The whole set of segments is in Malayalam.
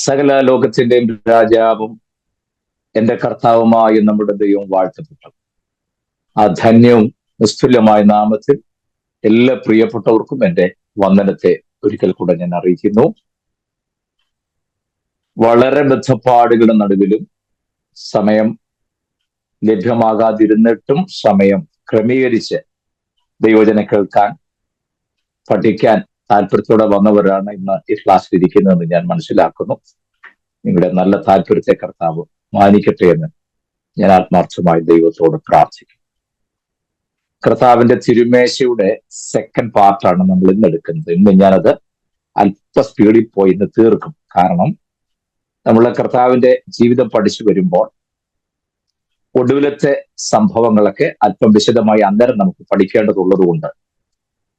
സകല ലോകത്തിന്റെയും രാജാവും എന്റെ കർത്താവുമായ നമ്മുടെ ദൈവം വാഴ്ത്തപ്പെട്ടു. ആ ധന്യവും നിസ്തുല്യമായ നാമത്തിൽ എല്ലാ പ്രിയപ്പെട്ടവർക്കും എന്റെ വന്ദനത്തെ ഒരിക്കൽ കൂടെ ഞാൻ അറിയിക്കുന്നു. വളരെ ബദ്ധപ്പാടുകളുടെ നടുവിലും സമയം ലഭ്യമാകാതിരുന്നിട്ടും സമയം ക്രമീകരിച്ച് ദൈവവചനം കേൾക്കാൻ, പഠിക്കാൻ താല്പര്യത്തോടെ വന്നവരാണ് ഇന്ന് ഈ ക്ലാസ്സിൽ ഇരിക്കുന്നതെന്ന് ഞാൻ മനസ്സിലാക്കുന്നു. നിങ്ങളുടെ നല്ല താല്പര്യത്തെ കർത്താവ് മാനിക്കട്ടെ എന്ന് ഞാൻ ആത്മാർത്ഥമായി ദൈവത്തോട് പ്രാർത്ഥിക്കും. കർത്താവിന്റെ തിരുമേശയുടെ സെക്കൻഡ് പാർട്ടാണ് നമ്മൾ ഇന്ന് എടുക്കുന്നത്. ഇന്ന് ഞാനത് അല്പ സ്പീഡിൽ പോയി ഇന്ന് തീർക്കും. കാരണം നമ്മൾ കർത്താവിന്റെ ജീവിതം പഠിച്ചു വരുമ്പോൾ ഒടുവിലത്തെ സംഭവങ്ങളൊക്കെ അല്പം വിശദമായി അന്നേരം നമുക്ക് പഠിക്കേണ്ടതുള്ളത് കൊണ്ട്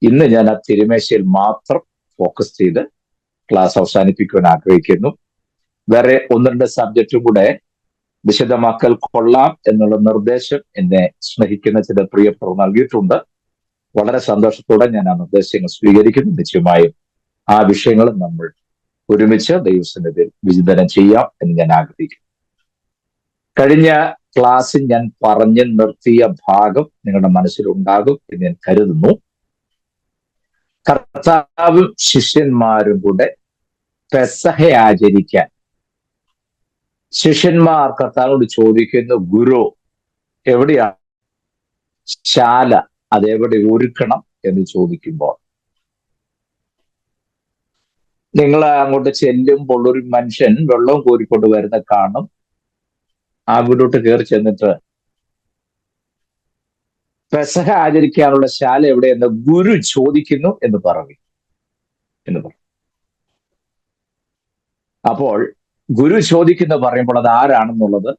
ഇന്ന് ഞാൻ ആ തിരുമേശയിൽ മാത്രം ഫോക്കസ് ചെയ്ത് ക്ലാസ് അവസാനിപ്പിക്കുവാൻ ആഗ്രഹിക്കുന്നു. വേറെ ഒന്ന് രണ്ട് സബ്ജക്റ്റും കൂടെ വിശദമാക്കൽ കൊള്ളാം എന്നുള്ള നിർദ്ദേശം എന്നെ സ്നേഹിക്കുന്ന ചില പ്രിയപ്പെട്ടവർ നൽകിയിട്ടുണ്ട്. വളരെ സന്തോഷത്തോടെ ഞാൻ ആ നിർദ്ദേശങ്ങൾ സ്വീകരിക്കുന്നു. നിശ്ചയമായും ആ വിഷയങ്ങൾ നമ്മൾ ഒരുമിച്ച് ദൈവസന്നിധിയിൽ വിചിന്തനം ചെയ്യാം എന്ന് ഞാൻ ആഗ്രഹിക്കുന്നു. കഴിഞ്ഞ ക്ലാസ്സിൽ ഞാൻ പറഞ്ഞു നിർത്തിയ ഭാഗം നിങ്ങളുടെ മനസ്സിലുണ്ടാകും എന്ന് ഞാൻ കരുതുന്നു. കർത്താവും ശിഷ്യന്മാരും കൂടെ പെസഹ ആചരിക്കാൻ ശിഷ്യന്മാർ കർത്താവിനോട് ചോദിക്കുന്നു, ഗുരു എവിടെയാണ് ശാല, അതെവിടെ ഒരുക്കണം എന്ന് ചോദിക്കുമ്പോൾ, നിങ്ങൾ അങ്ങോട്ട് ചെല്ലുമ്പോൾ ഒരു മനുഷ്യൻ വെള്ളം കോരിക്കൊണ്ട് വരുന്ന കാണും. ആ വീടോട്ട് കയറി ചെന്നിട്ട് പെസഹ ആചരിക്കാനുള്ള ശാല എവിടെയെന്ന് ഗുരു ചോദിക്കുന്നു എന്ന് പറഞ്ഞു. അപ്പോൾ ഗുരു ചോദിക്കുന്നു പറയുമ്പോൾ അത് ആരാണെന്നുള്ളത്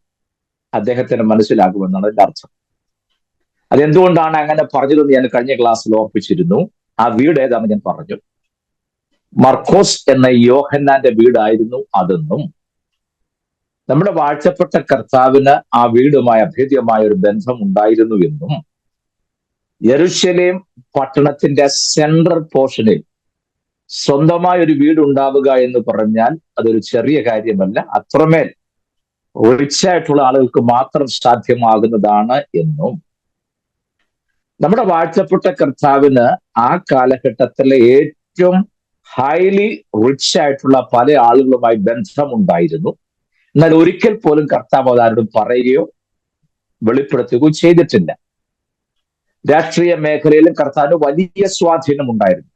അദ്ദേഹത്തിന് മനസ്സിലാകുമെന്നാണ് അതിന്റെ അർത്ഥം. അതെന്തുകൊണ്ടാണ് അങ്ങനെ പറഞ്ഞതെന്ന് ഞാൻ കഴിഞ്ഞ ക്ലാസ്സിൽ ഓർപ്പിച്ചിരുന്നു. ആ വീട് ഏതാണെന്ന് ഞാൻ പറഞ്ഞു. മർക്കോസ് എന്ന യോഹന്നാന്റെ വീടായിരുന്നു അതെന്നും നമ്മുടെ വാഴ്ചപ്പെട്ട കർത്താവിന് ആ വീടുമായി അഭേദ്യമായ ഒരു ബന്ധം ഉണ്ടായിരുന്നു എന്നും യെരുശലേം പട്ടണത്തിന്റെ സെൻട്രൽ പോർഷനിൽ സ്വന്തമായ ഒരു വീടുണ്ടാവുക എന്ന് പറഞ്ഞാൽ അതൊരു ചെറിയ കാര്യമല്ല. അത്രമേൽ റിച്ചായിട്ടുള്ള ആളുകൾക്ക് മാത്രം സാധ്യമാകുന്നതാണ് എന്നും നമ്മുടെ വാഴ്ചപ്പെട്ട കർത്താവിന് ആ കാലഘട്ടത്തിലെ ഏറ്റവും ഹൈലി റിച്ച് ആയിട്ടുള്ള പല ആളുകളുമായി ബന്ധമുണ്ടായിരുന്നു. എന്നാൽ ഒരിക്കൽ പോലും കർത്താവ് അതാരോടും പറയുകയോ വെളിപ്പെടുത്തുകയോ ചെയ്തിട്ടില്ല. രാഷ്ട്രീയ മേഖലയിലും കർത്താവിന് വലിയ സ്വാധീനം ഉണ്ടായിരുന്നു.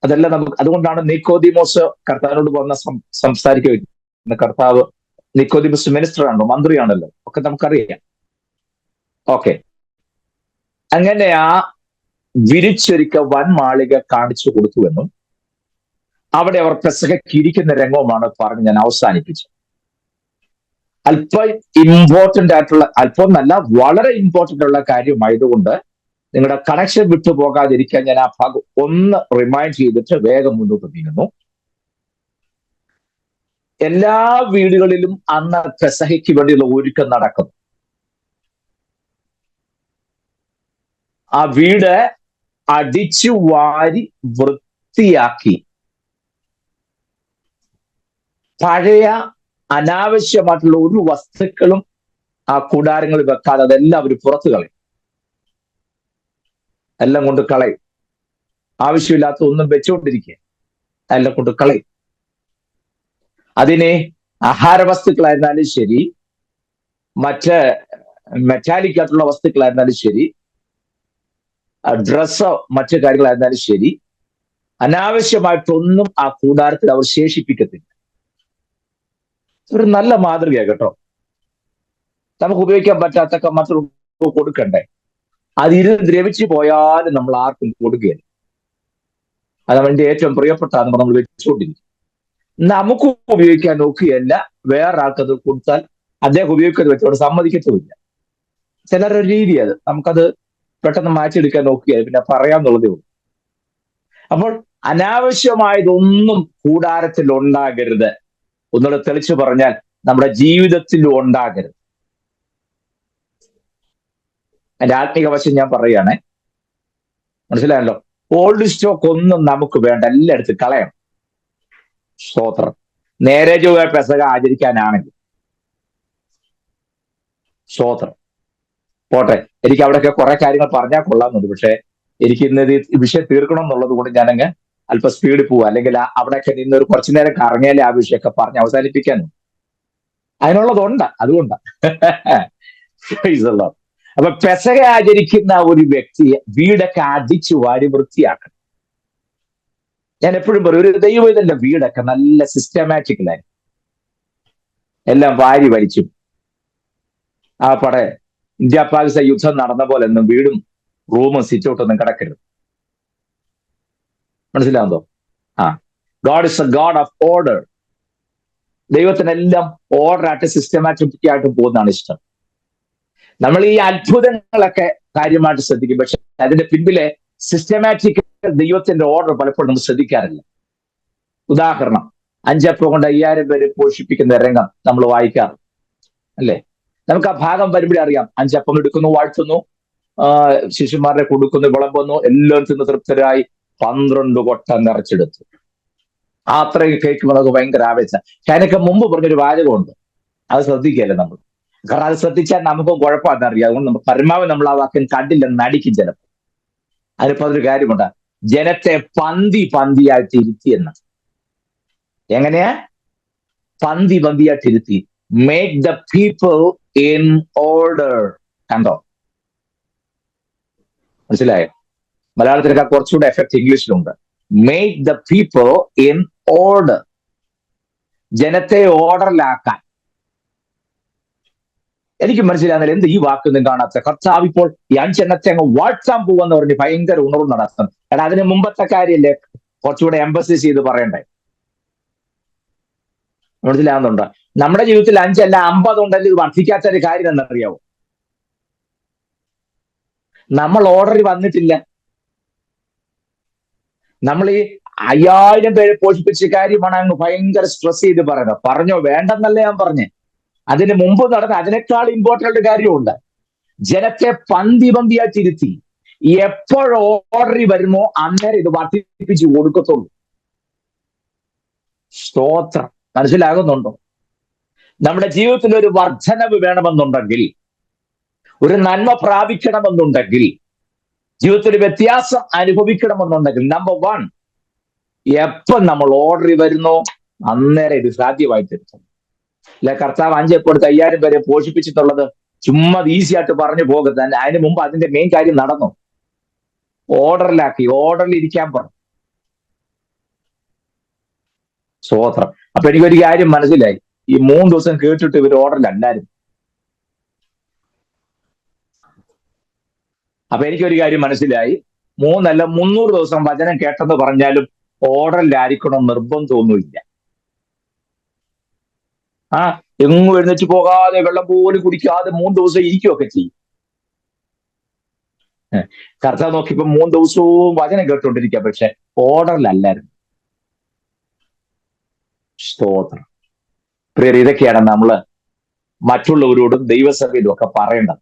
അതെല്ലാം അതുകൊണ്ടാണ് നിക്കോദിമോസ് കർത്താവിനോട് വന്ന സംസാരിക്കുക. കർത്താവ് നിക്കോദിമോസ് മിനിസ്റ്ററാണല്ലോ, മന്ത്രിയാണല്ലോ, ഒക്കെ നമുക്കറിയാം. ഓക്കെ, അങ്ങനെ ആ വിരിച്ചൊരുക്ക വൻമാളിക കാണിച്ചു കൊടുത്തുവെന്നും അവിടെ അവർ പെസഹയ്ക്ക് ഇരിക്കുന്ന രംഗവുമാണ് പറഞ്ഞ് ഞാൻ അവസാനിപ്പിച്ചത്. അല്പം ഇമ്പോർട്ടന്റ് ആയിട്ടുള്ള, അല്പം നല്ല വളരെ ഇമ്പോർട്ടന്റ് ഉള്ള കാര്യമായതുകൊണ്ട് നിങ്ങളുടെ കണക്ഷൻ വിട്ടു പോകാതിരിക്കാൻ ഞാൻ ആ ഭാഗം ഒന്ന് റിമൈൻഡ് ചെയ്തിട്ട് വേഗം മുന്നോട്ട് നീങ്ങുന്നു. എല്ലാ വീടുകളിലും അന്ന് പെസഹയ്ക്ക് വേണ്ടിയുള്ള ഒരുക്കം നടക്കുന്നു. ആ വീട് അടിച്ചു വാരി വൃത്തിയാക്കി പഴയ അനാവശ്യമായിട്ടുള്ള ഒരു വസ്തുക്കളും ആ കൂടാരങ്ങളിൽ വെക്കാതെ അതെല്ലാം അവർ പുറത്തു കളയും. എല്ലാം കൊണ്ട് കളയും. ആവശ്യമില്ലാത്ത ഒന്നും വെച്ചുകൊണ്ടിരിക്കുക, എല്ലാം കൊണ്ട് കളയും. അതിനെ ആഹാര വസ്തുക്കളായിരുന്നാലും ശരി, മറ്റ് മെറ്റാലിക് ആയിട്ടുള്ള വസ്തുക്കളായിരുന്നാലും ശരി, ഡ്രസ്സോ മറ്റു കാര്യങ്ങളായിരുന്നാലും ശരി, അനാവശ്യമായിട്ടൊന്നും ആ കൂടാരത്തിൽ അവർ ശേഷിപ്പിക്കത്തില്ല. ഒരു നല്ല മാതൃകയാണ് കേട്ടോ. നമുക്ക് ഉപയോഗിക്കാൻ പറ്റാത്തൊക്കെ മറ്റുള്ള കൊടുക്കണ്ടേ? അതിരുന്ന് ദ്രവിച്ചു പോയാലും നമ്മൾ ആർക്കും കൊടുക്കുകയില്ല. അത് അവന്റെ ഏറ്റവും പ്രിയപ്പെട്ടാന്ന് നമ്മൾ വെച്ചുകൊണ്ടിരിക്കും. നമുക്ക് ഉപയോഗിക്കാൻ നോക്കുകയല്ല, വേറെ ആൾക്കത് കൊടുത്താൽ അദ്ദേഹം ഉപയോഗിക്കുന്നത് വെച്ചോട് സമ്മതിക്കത്തുമില്ല. ചിലരുടെ രീതി അത്. നമുക്കത് പെട്ടെന്ന് മാറ്റിയെടുക്കാൻ നോക്കുകയാൽ പിന്നെ പറയാന്നുള്ളതേ ഉള്ളൂ. അപ്പോൾ അനാവശ്യമായതൊന്നും കൂടാരത്തിൽ ഉണ്ടാകരുത്. ഒന്നുകൂടെ തെളിച്ചു പറഞ്ഞാൽ നമ്മുടെ ജീവിതത്തിൽ ഉണ്ടാകരുത്. അതിന്റെ ആത്മീക വശം ഞാൻ പറയുകയാണെ, മനസ്സിലായല്ലോ. ഓൾഡ് സ്റ്റോക്ക് ഒന്നും നമുക്ക് വേണ്ട, എല്ലായിടത്തും കളയണം. സ്തോത്രം. നേരെ ചൊവ്വേ പെസക ആചരിക്കാനാണെങ്കിൽ സ്തോത്രം. പോട്ടെ, എനിക്ക് അവിടെയൊക്കെ കുറെ കാര്യങ്ങൾ പറഞ്ഞാൽ കൊള്ളാമെന്നുണ്ട്. പക്ഷെ എനിക്ക് ഇന്ന് ഈ വിഷയം തീർക്കണം എന്നുള്ളത് കൊണ്ട് ഞാനങ്ങ് അല്പം സ്പീഡിൽ പോവുക, അല്ലെങ്കിൽ അവിടെയൊക്കെ നിന്ന് ഒരു കുറച്ചു നേരം കറങ്ങിയാലേ ആ വിഷയമൊക്കെ പറഞ്ഞ് അവസാനിപ്പിക്കാനും അതിനുള്ളതുണ്ട്. അതുകൊണ്ടാണ്. അപ്പൊ പെസക ആചരിക്കുന്ന ഒരു വ്യക്തിയെ വീടൊക്കെ അടിച്ചു വാരി വൃത്തിയാക്കണം. ഞാൻ എപ്പോഴും പറയും, ഒരു ദൈവത്തിന്റെ വീടൊക്കെ നല്ല സിസ്റ്റമാറ്റിക്കലായി എല്ലാം വാരി വലിച്ചും ആ പടെ ഇന്ത്യ പാകിസ്ഥാൻ യുദ്ധം നടന്ന പോലെ ഒന്നും വീടും റൂമും സിറ്റൗട്ടൊന്നും കിടക്കരുത്. മനസ്സിലാവുന്നോ? ആ, God is a God of order. ദൈവത്തിനെല്ലാം ഓർഡർ ആയിട്ട് സിസ്റ്റമാറ്റിക് ആയിട്ട് പോകുന്നതാണ് ഇഷ്ടം. നമ്മൾ ഈ അത്ഭുതങ്ങളൊക്കെ കാര്യമായിട്ട് ശ്രദ്ധിക്കും, പക്ഷെ അതിന്റെ പിൻപിലെ സിസ്റ്റമാറ്റിക് ദൈവത്തിന്റെ ഓർഡർ പലപ്പോഴും നമ്മൾ ശ്രദ്ധിക്കാറില്ല. ഉദാഹരണം, 5 അപ്പം കൊണ്ട് 5000 പേര് പോഷിപ്പിക്കുന്ന രംഗം നമ്മൾ വായിക്കാറ് അല്ലേ? നമുക്ക് ആ ഭാഗം വരുമ്പോഴേ അറിയാം. 5 അപ്പം എടുക്കുന്നു, വാഴ്ത്തുന്നു, ശിശുമാരെ കൊടുക്കുന്നു, വിളമ്പുന്നു, എല്ലാം തിന്ന് തൃപ്തരായി 12 കൊട്ട നിറച്ചെടുത്തു. അത്രയും കേൾക്കുമ്പോൾ നമുക്ക് ഭയങ്കര ആവേശം. പക്ഷെ അതിനൊക്കെ മുമ്പ് പറഞ്ഞൊരു വാചകമുണ്ട്, അത് ശ്രദ്ധിക്കല്ലേ നമ്മൾ. കാരണം അത് ശ്രദ്ധിച്ചാൽ നമുക്കും കുഴപ്പമാണെന്നറിയാം. അതുകൊണ്ട് നമ്മൾ പരമാവധി നമ്മൾ ആ വാക്യം കണ്ടില്ലെന്ന് നടിക്കും ചിലപ്പോൾ. അതിനിപ്പോ അതൊരു കാര്യമുണ്ട്, ജനത്തെ പന്തിയായിട്ട് ഇരുത്തിയെന്ന്. എങ്ങനെയാ? പന്തിയായിട്ട് ഇരുത്തി. Make the people in order. കണ്ടോ? മനസ്സിലായോ? മലയാളത്തിലൊക്കെ കുറച്ചുകൂടെ എഫക്ട് ഇംഗ്ലീഷിലുണ്ട്. Make the people in order. ജനത്തെ ഓർഡറിലാക്കാൻ. എനിക്ക് മനസ്സിലാകുന്നില്ല എന്ത് ഈ വാക്കൊന്നും കാണാത്ത. കർത്താവ് ഇപ്പോൾ ഈ 5 എണ്ണത്തെ അങ്ങ് വാഴ്ത്താൻ പോവെന്ന് പറഞ്ഞ് ഭയങ്കര ഉണർവ് നടത്തും. കാരണം അതിന് മുമ്പത്തെ കാര്യമല്ലേ കുറച്ചുകൂടെ എംബസിസ് ചെയ്ത് പറയണ്ടേ? മനസ്സിലാകുന്നുണ്ടോ? നമ്മുടെ ജീവിതത്തിൽ 5 അല്ല 50 ഉണ്ടെങ്കിൽ ഇത് വർദ്ധിക്കാത്ത ഒരു കാര്യം എന്നറിയാവോ? നമ്മൾ ഓർഡറിൽ വന്നിട്ടില്ല. നമ്മൾ ഈ 5000 പേരെ പോഷിപ്പിച്ച കാര്യമാണ് അങ്ങ് ഭയങ്കര സ്ട്രെസ് ചെയ്ത് പറയുന്നത്. പറഞ്ഞോ? വേണ്ടെന്നല്ല ഞാൻ പറഞ്ഞേ. അതിന് മുമ്പ് നടന്ന അതിനേക്കാൾ ഇമ്പോർട്ടന്റ് കാര്യമുണ്ട്. ജനത്തെ പന്തിയായിട്ട് ഇരുത്തി. എപ്പോൾ ഓർഡറിൽ വരുമോ അന്നേരം ഇത് വർദ്ധിപ്പിച്ച് കൊടുക്കത്തുള്ളൂ. സ്തോത്രം. മനസ്സിലാകുന്നുണ്ടോ? നമ്മുടെ ജീവിതത്തിൽ ഒരു വർധനവ് വേണമെന്നുണ്ടെങ്കിൽ, ഒരു നന്മ പ്രാപിക്കണമെന്നുണ്ടെങ്കിൽ, ജീവിതത്തിൽ വ്യത്യാസം അനുഭവിക്കണമെന്നുണ്ടെങ്കിൽ, നമ്പർ 1, എപ്പം നമ്മൾ ഓർഡറിൽ വരുന്നോ അന്നേരം ഇത് സാധ്യമായി തീർക്കും. അല്ലെ കർത്താവ് 5 അപ്പം എടുത്ത് 5000 പേരെ പോഷിപ്പിച്ചിട്ടുള്ളത് ചുമ്മാ ഈസി ആയിട്ട് പറഞ്ഞു പോകരുത്. അതിന് മുമ്പ് അതിന്റെ മെയിൻ കാര്യം നടന്നു. ഓർഡറിലാക്കി, ഓർഡറിൽ ഇരിക്കാൻ പറഞ്ഞു. സ്തോത്രം. അപ്പൊ എനിക്കൊരു കാര്യം മനസ്സിലായി, ഈ 3 ദിവസം കേട്ടിട്ട് ഇവർ ഓർഡറിലല്ലായിരുന്നു. അപ്പൊ എനിക്കൊരു കാര്യം മനസ്സിലായി, 3 അല്ല 300 ദിവസം വചനം കേട്ടെന്ന് പറഞ്ഞാലും ഓർഡറിലായിരിക്കണം നിർബന്ധമൊന്നുമില്ല. എങ്ങും എഴുന്നേറ്റ് പോകാതെ വെള്ളം പോലും കുടിക്കാതെ 3 ദിവസം ഇരിക്കുകയൊക്കെ ചെയ്യും. കർത്താവ് നോക്കിയപ്പോ 3 ദിവസവും വചനം കേട്ടുകൊണ്ടിരിക്കുക, പക്ഷെ ഓർഡറിലല്ലായിരുന്നു. സ്തോത്രം. പ്രിയർ, ഇതൊക്കെയാണ് നമ്മൾ മറ്റുള്ളവരോടും ദൈവസഭയിലും ഒക്കെ പറയേണ്ടത്.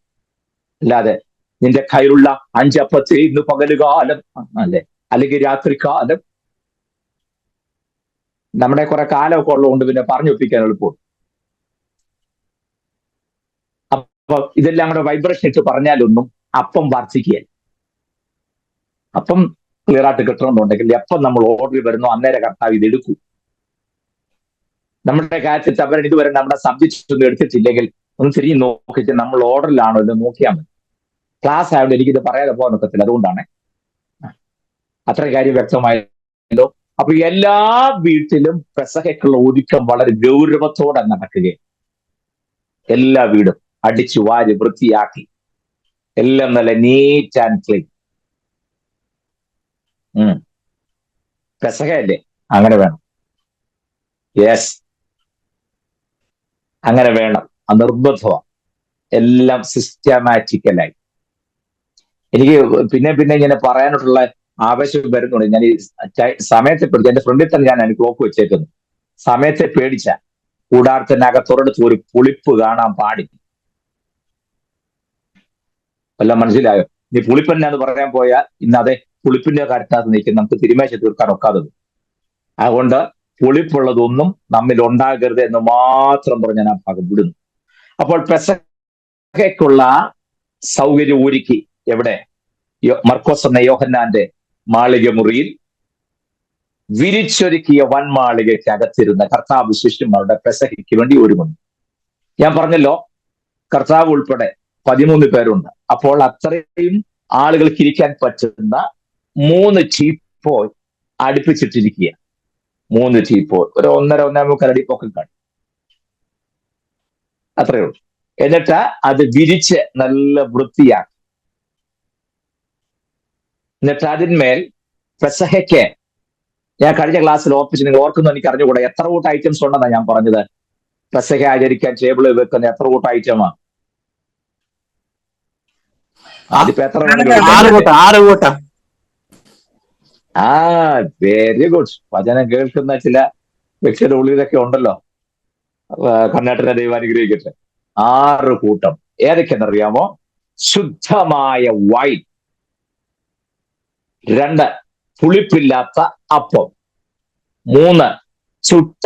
അല്ലാതെ നിന്റെ കയ്യിലുള്ള 5 അപ്പത്തെ ഇന്ന് പകലുകാലം അല്ലെ, അല്ലെങ്കിൽ രാത്രികാലം, നമ്മുടെ കുറെ കാലമൊക്കെ ഉള്ളതുകൊണ്ട് പിന്നെ പറഞ്ഞൊപ്പിക്കാൻ എളുപ്പമുണ്ട്. അപ്പൊ ഇതെല്ലാം കൂടെ വൈബ്രേഷൻ ഇട്ട് പറഞ്ഞാലൊന്നും അപ്പം വർദ്ധിക്കുകയല്ല. അപ്പം ക്ലിയർ ആയിട്ട് കിട്ടണമെന്നുണ്ടെങ്കിൽ എപ്പം നമ്മൾ ഓർഡറിൽ വരുന്നു അന്നേരം കർത്താവ് ഇത് എടുക്കൂ. നമ്മുടെ കാര്യത്തിൽ തവരൻ ഇതുവരെ നമ്മുടെ സബ്ജക്റ്റ് ഒന്നും എടുത്തിട്ടില്ലെങ്കിൽ ഒന്ന് തിരിഞ്ഞ് നോക്കിയിട്ട് നമ്മൾ ഓർഡറിലാണോ എന്ന് നോക്കിയാൽ മതി. ക്ലാസ് ആയതുകൊണ്ട് എനിക്കിത് പറയാതെ പോകാൻ ഒക്കത്തില്ല, അതുകൊണ്ടാണ്. അത്ര കാര്യം വ്യക്തമായല്ലോ. അപ്പൊ എല്ലാ വീട്ടിലും പെസഹയ്ക്കുള്ള ഒരുക്കം വളരെ ഗൗരവത്തോടെ നടക്കുകയും എല്ലാ വീടും അടിച്ചു വാരി വൃത്തിയാക്കി എല്ലാം നല്ല നീറ്റ് ആൻഡ് ക്ലീൻ. പെസഹയല്ലേ, അങ്ങനെ വേണം. യെസ്, അങ്ങനെ വേണം. നിർബന്ധമാണ്. എല്ലാം സിസ്റ്റമാറ്റിക്കലായി. എനിക്ക് പിന്നെ ഇങ്ങനെ പറയാനുള്ള ആവശ്യം വരുന്നുണ്ട്. ഞാൻ ഈ സമയത്തെ പേടിച്ച, എന്റെ ഫ്രണ്ടിൽ തന്നെ ഞാൻ ക്ലോക്ക് വെച്ചേക്കുന്നു. സമയത്തെ പേടിച്ച കൂടാരത്തിനകത്തൊരിടത്ത് ഒരു പുളിപ്പ് കാണാൻ പാടില്ല. എല്ലാം മനസ്സിലായോ? നീ പുളിപ്പന്നാന്ന് പറയാൻ പോയാൽ ഇന്ന് അതേ പുളിപ്പിന്റെ കാര്യത്തിനകത്ത് നിൽക്കും, നമുക്ക് തിരുമേശ തീർക്കാൻ ഒക്കാതെ. അതുകൊണ്ട് പുളിപ്പുള്ളതൊന്നും നമ്മിൽ ഉണ്ടാകരുത് എന്ന് മാത്രം പറഞ്ഞ് ഞാൻ ആ ഭാഗം വിടുന്നു. അപ്പോൾ പെസഹയ്ക്കുള്ള സൗകര്യം ഒരുക്കി. എവിടെ? മർക്കോസ് എന്ന യോഹന്നാന്റെ മാളിക മുറിയിൽ വിരിച്ചൊരുക്കിയ വൻമാളികയ്ക്ക് അകത്തിരുന്ന കർത്താവ് ശിഷ്യന്മാരുടെ പെസഹയ്ക്ക് വേണ്ടി ഒരുങ്ങുന്നു. ഞാൻ പറഞ്ഞല്ലോ, കർത്താവ് ഉൾപ്പെടെ 13 പേരുണ്ട്. അപ്പോൾ അത്രയും ആളുകൾക്ക് ഇരിക്കാൻ പറ്റുന്ന 3 ടീപ്പോയ് അടുപ്പിച്ചിട്ടിരിക്കുക. 3 ടീപ്പോയ്, ഒരു 1.5 അടി പൊക്കം കാണും, അത്രയേ ഉള്ളൂ. എന്നിട്ട് അത് വിരിച്ച് നല്ല വൃത്തിയാക്കി. എന്നിട്ട് അതിന്മേൽ പെസഹയ്ക്ക്, ഞാൻ കഴിഞ്ഞ ക്ലാസ്സിൽ ഓർപ്പിച്ച്, നിങ്ങൾ ഓർക്കുന്നു എനിക്ക് അറിഞ്ഞുകൂടെ, എത്ര കൂട്ടം ഐറ്റംസ് ഉണ്ടെന്നാണ് ഞാൻ പറഞ്ഞത്. പെസഹ ആചരിക്കാൻ ടേബിളിൽ വെക്കുന്ന എത്ര കൂട്ടം ഐറ്റമാണ്? അതിപ്പോ എത്ര വേണമെങ്കിലും. ആ, വെരി ഗുഡ്. വചനം കേൾക്കുന്ന ചില വ്യക്തിയുടെ ഉള്ളിലൊക്കെ ഉണ്ടല്ലോ. കർണാടക ദൈവം അനുഗ്രഹിക്കട്ടെ. 6 കൂട്ടം. ഏതൊക്കെയെന്നറിയാമോ? ശുദ്ധമായ വൈൻ, 2 പുളിപ്പില്ലാത്ത അപ്പം, 3 ചുട്ട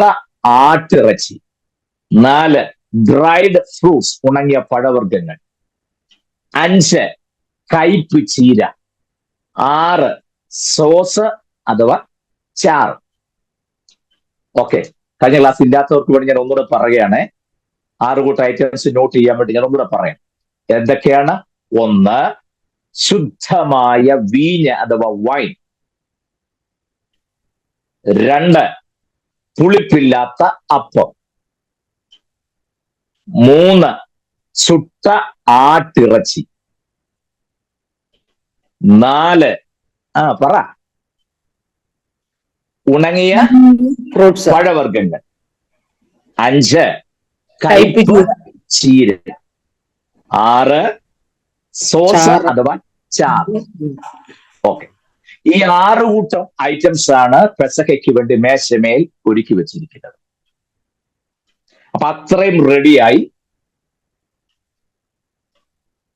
ആട്ടിറച്ചി, 4 ഡ്രൈഡ് ഫ്രൂട്ട്സ് ഉണങ്ങിയ പഴവർഗ്ഗങ്ങൾ, 5 കയ്പ് ചീര, 6 സോസ് അഥവാ ചാറ്. ഓക്കെ, കഴിഞ്ഞ ക്ലാസ് ഇല്ലാത്തവർക്ക് വേണ്ടി ഞാൻ ഒന്നുകൂടെ പറയുകയാണ്. 6 കൂട്ടം ഐറ്റംസ് നോട്ട് ചെയ്യാൻ വേണ്ടി ഞാൻ ഒന്നുകൂടെ പറയാം. എന്തൊക്കെയാണ്? 1 ശുദ്ധമായ വീഞ്ഞ് അഥവാ വൈൻ, 2 പുളിപ്പില്ലാത്ത അപ്പം, 3 ചുട്ട ആട്ടിറച്ചി, 4 പറ ഉണങ്ങിയ പഴവർഗ്ഗങ്ങൾ, 5 കയ്പ് ചീര, 6 സോസ് അഥവാ ചാറ്. ഓക്കെ, ഈ 6 കൂട്ടം ഐറ്റംസ് ആണ് പെസഹയ്ക്ക് വേണ്ടി മേശമേൽ ഒരുക്കി വെച്ചിരിക്കുന്നത്. അപ്പൊ അത്രയും റെഡിയായി.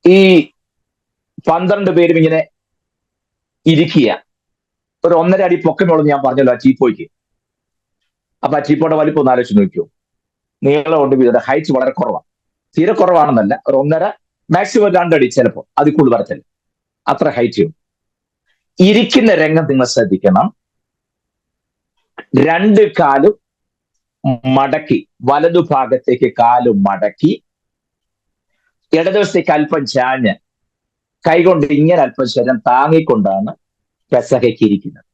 ഈ 12 പേരും ഇങ്ങനെ ഇരിക്കുക. ഒരു 1.5 അടി പൊക്കമുള്ളത് ഞാൻ പറഞ്ഞല്ലോ ആ ടീപ്പോയ്ക്ക്. അപ്പൊ ആ ടീപ്പോയുടെ വലിപ്പം ഒന്ന് ആലോചിച്ച് നോക്കിയോ. നീളമുണ്ട്, ഇതിന്റെ ഹൈറ്റ് വളരെ കുറവാണ്. തീരെ കുറവാണെന്നല്ല, ഒരു 1.5, മാക്സിമം 2 അടി, ചിലപ്പോൾ അതിൽ കൂടുതൽ വരത്തില്ല, അത്ര ഹൈറ്റ്. ഇരിക്കുന്ന രംഗം നിങ്ങൾ ശ്രദ്ധിക്കണം. 2 കാലും മടക്കി, വലതുഭാഗത്തേക്ക് കാലും മടക്കി, ഇടതുവശത്തേക്ക് അല്പം ചാഞ്ഞ്, കൈകൊണ്ട് ഇങ്ങനെ അല്പം ശരം താങ്ങിക്കൊണ്ടാണ് പെസഹയ്ക്ക് ഇരിക്കുന്നത്.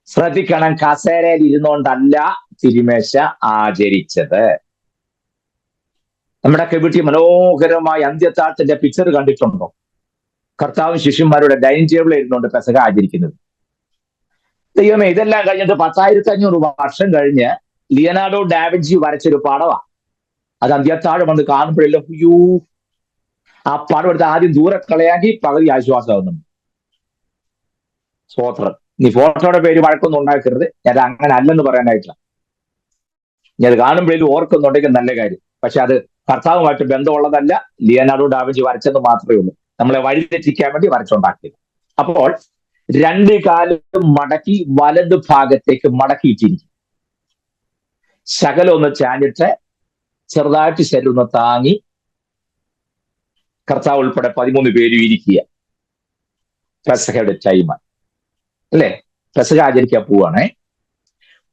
ശ്രദ്ധിക്കണം, കസേരയിൽ ഇരുന്നുകൊണ്ടല്ല തിരുമേശ ആചരിച്ചത്. നമ്മുടെ വീട്ടിൽ മനോഹരമായ അന്ത്യത്താഴത്തിന്റെ പിക്ചർ കണ്ടിട്ടുണ്ടോ? കർത്താവും ശിഷ്യന്മാരുടെ ഡൈനിങ് ടേബിളിൽ ഇരുന്നുകൊണ്ട് പെസഹ ആചരിക്കുന്നത്. ദൈവമേ, ഇതെല്ലാം കഴിഞ്ഞിട്ട് 10,500 വർഷം കഴിഞ്ഞ് ലിയനാർഡോ ഡാവിഞ്ചി വരച്ചൊരു പടമാണ്. അത് അന്ത്യത്താഴം വന്ന് കാണുമ്പോഴല്ലോ, അയ്യോ, ആ പടം എടുത്ത് ആദ്യം ദൂരെ കളയാക്കി പകുതി ആശ്വാസമാകുന്നു. സ്വോത്രം. നീ ഫോട്ടോയുടെ പേര് വഴക്കൊന്നും ഉണ്ടാക്കരുത്. ഞാൻ അങ്ങനെ അല്ലെന്ന് പറയാനായിട്ടില്ല. ഞാൻ അത് കാണുമ്പോഴേലും ഓർക്കുന്നുണ്ടെങ്കിൽ നല്ല കാര്യം. പക്ഷെ അത് കർത്താവുമായിട്ട് ബന്ധമുള്ളതല്ല. ലിയനാർഡോ ഡാവിഞ്ചി വരച്ചെന്ന് മാത്രമേ ഉള്ളൂ. നമ്മളെ വഴിതെറ്റിക്കാൻ വേണ്ടി വരച്ചുണ്ടാക്കിയത്. അപ്പോൾ 2 കാലും മടക്കി വലതു ഭാഗത്തേക്ക് മടക്കിയിട്ടിരിക്കും. ശകലം ഒന്ന് ചാഞ്ഞിട്ട് ചെറുതായിട്ട് ശരീരം ഒന്ന് താങ്ങി കർത്താവ് ഉൾപ്പെടെ 13 പേരും ഇരിക്കുക. പെസഹയുടെ ടൈമാണ് അല്ലേ? പെസഹ ആചരിക്കാൻ പോവാണേ.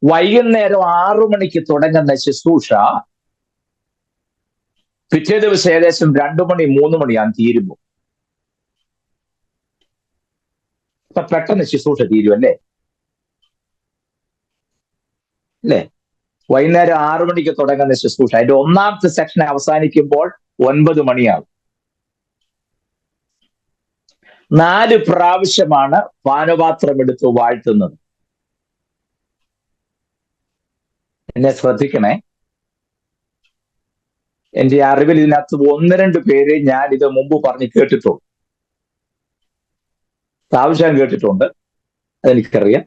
വൈകുന്നേരം 6 മണിക്ക് തുടങ്ങുന്ന ശുശ്രൂഷ പിറ്റേ ദിവസം ഏകദേശം 2 മണി 3 മണിയാണ് തീരുമ്പോ. അപ്പൊ പെട്ടെന്ന് ശുശ്രൂഷ തീരുമല്ലേ? അല്ലേ? വൈകുന്നേരം 6 മണിക്ക് തുടങ്ങുന്ന ശുശ്രൂഷ അതിന്റെ 1ാമത്തെ സെക്ഷൻ അവസാനിക്കുമ്പോൾ 9 മണിയാകും. 4 പ്രാവശ്യമാണ് പാനപാത്രം എടുത്ത് വാഴ്ത്തുന്നത്. എന്നെ ശ്രദ്ധിക്കണേ. എന്റെ അറിവിൽ ഇതിനകത്ത് 1-2 പേര് ഞാൻ ഇത് മുമ്പ് പറഞ്ഞ് കേട്ടിട്ടുള്ളൂ. പ്രാവശ്യം കേട്ടിട്ടുണ്ട്, അതെനിക്കറിയാം.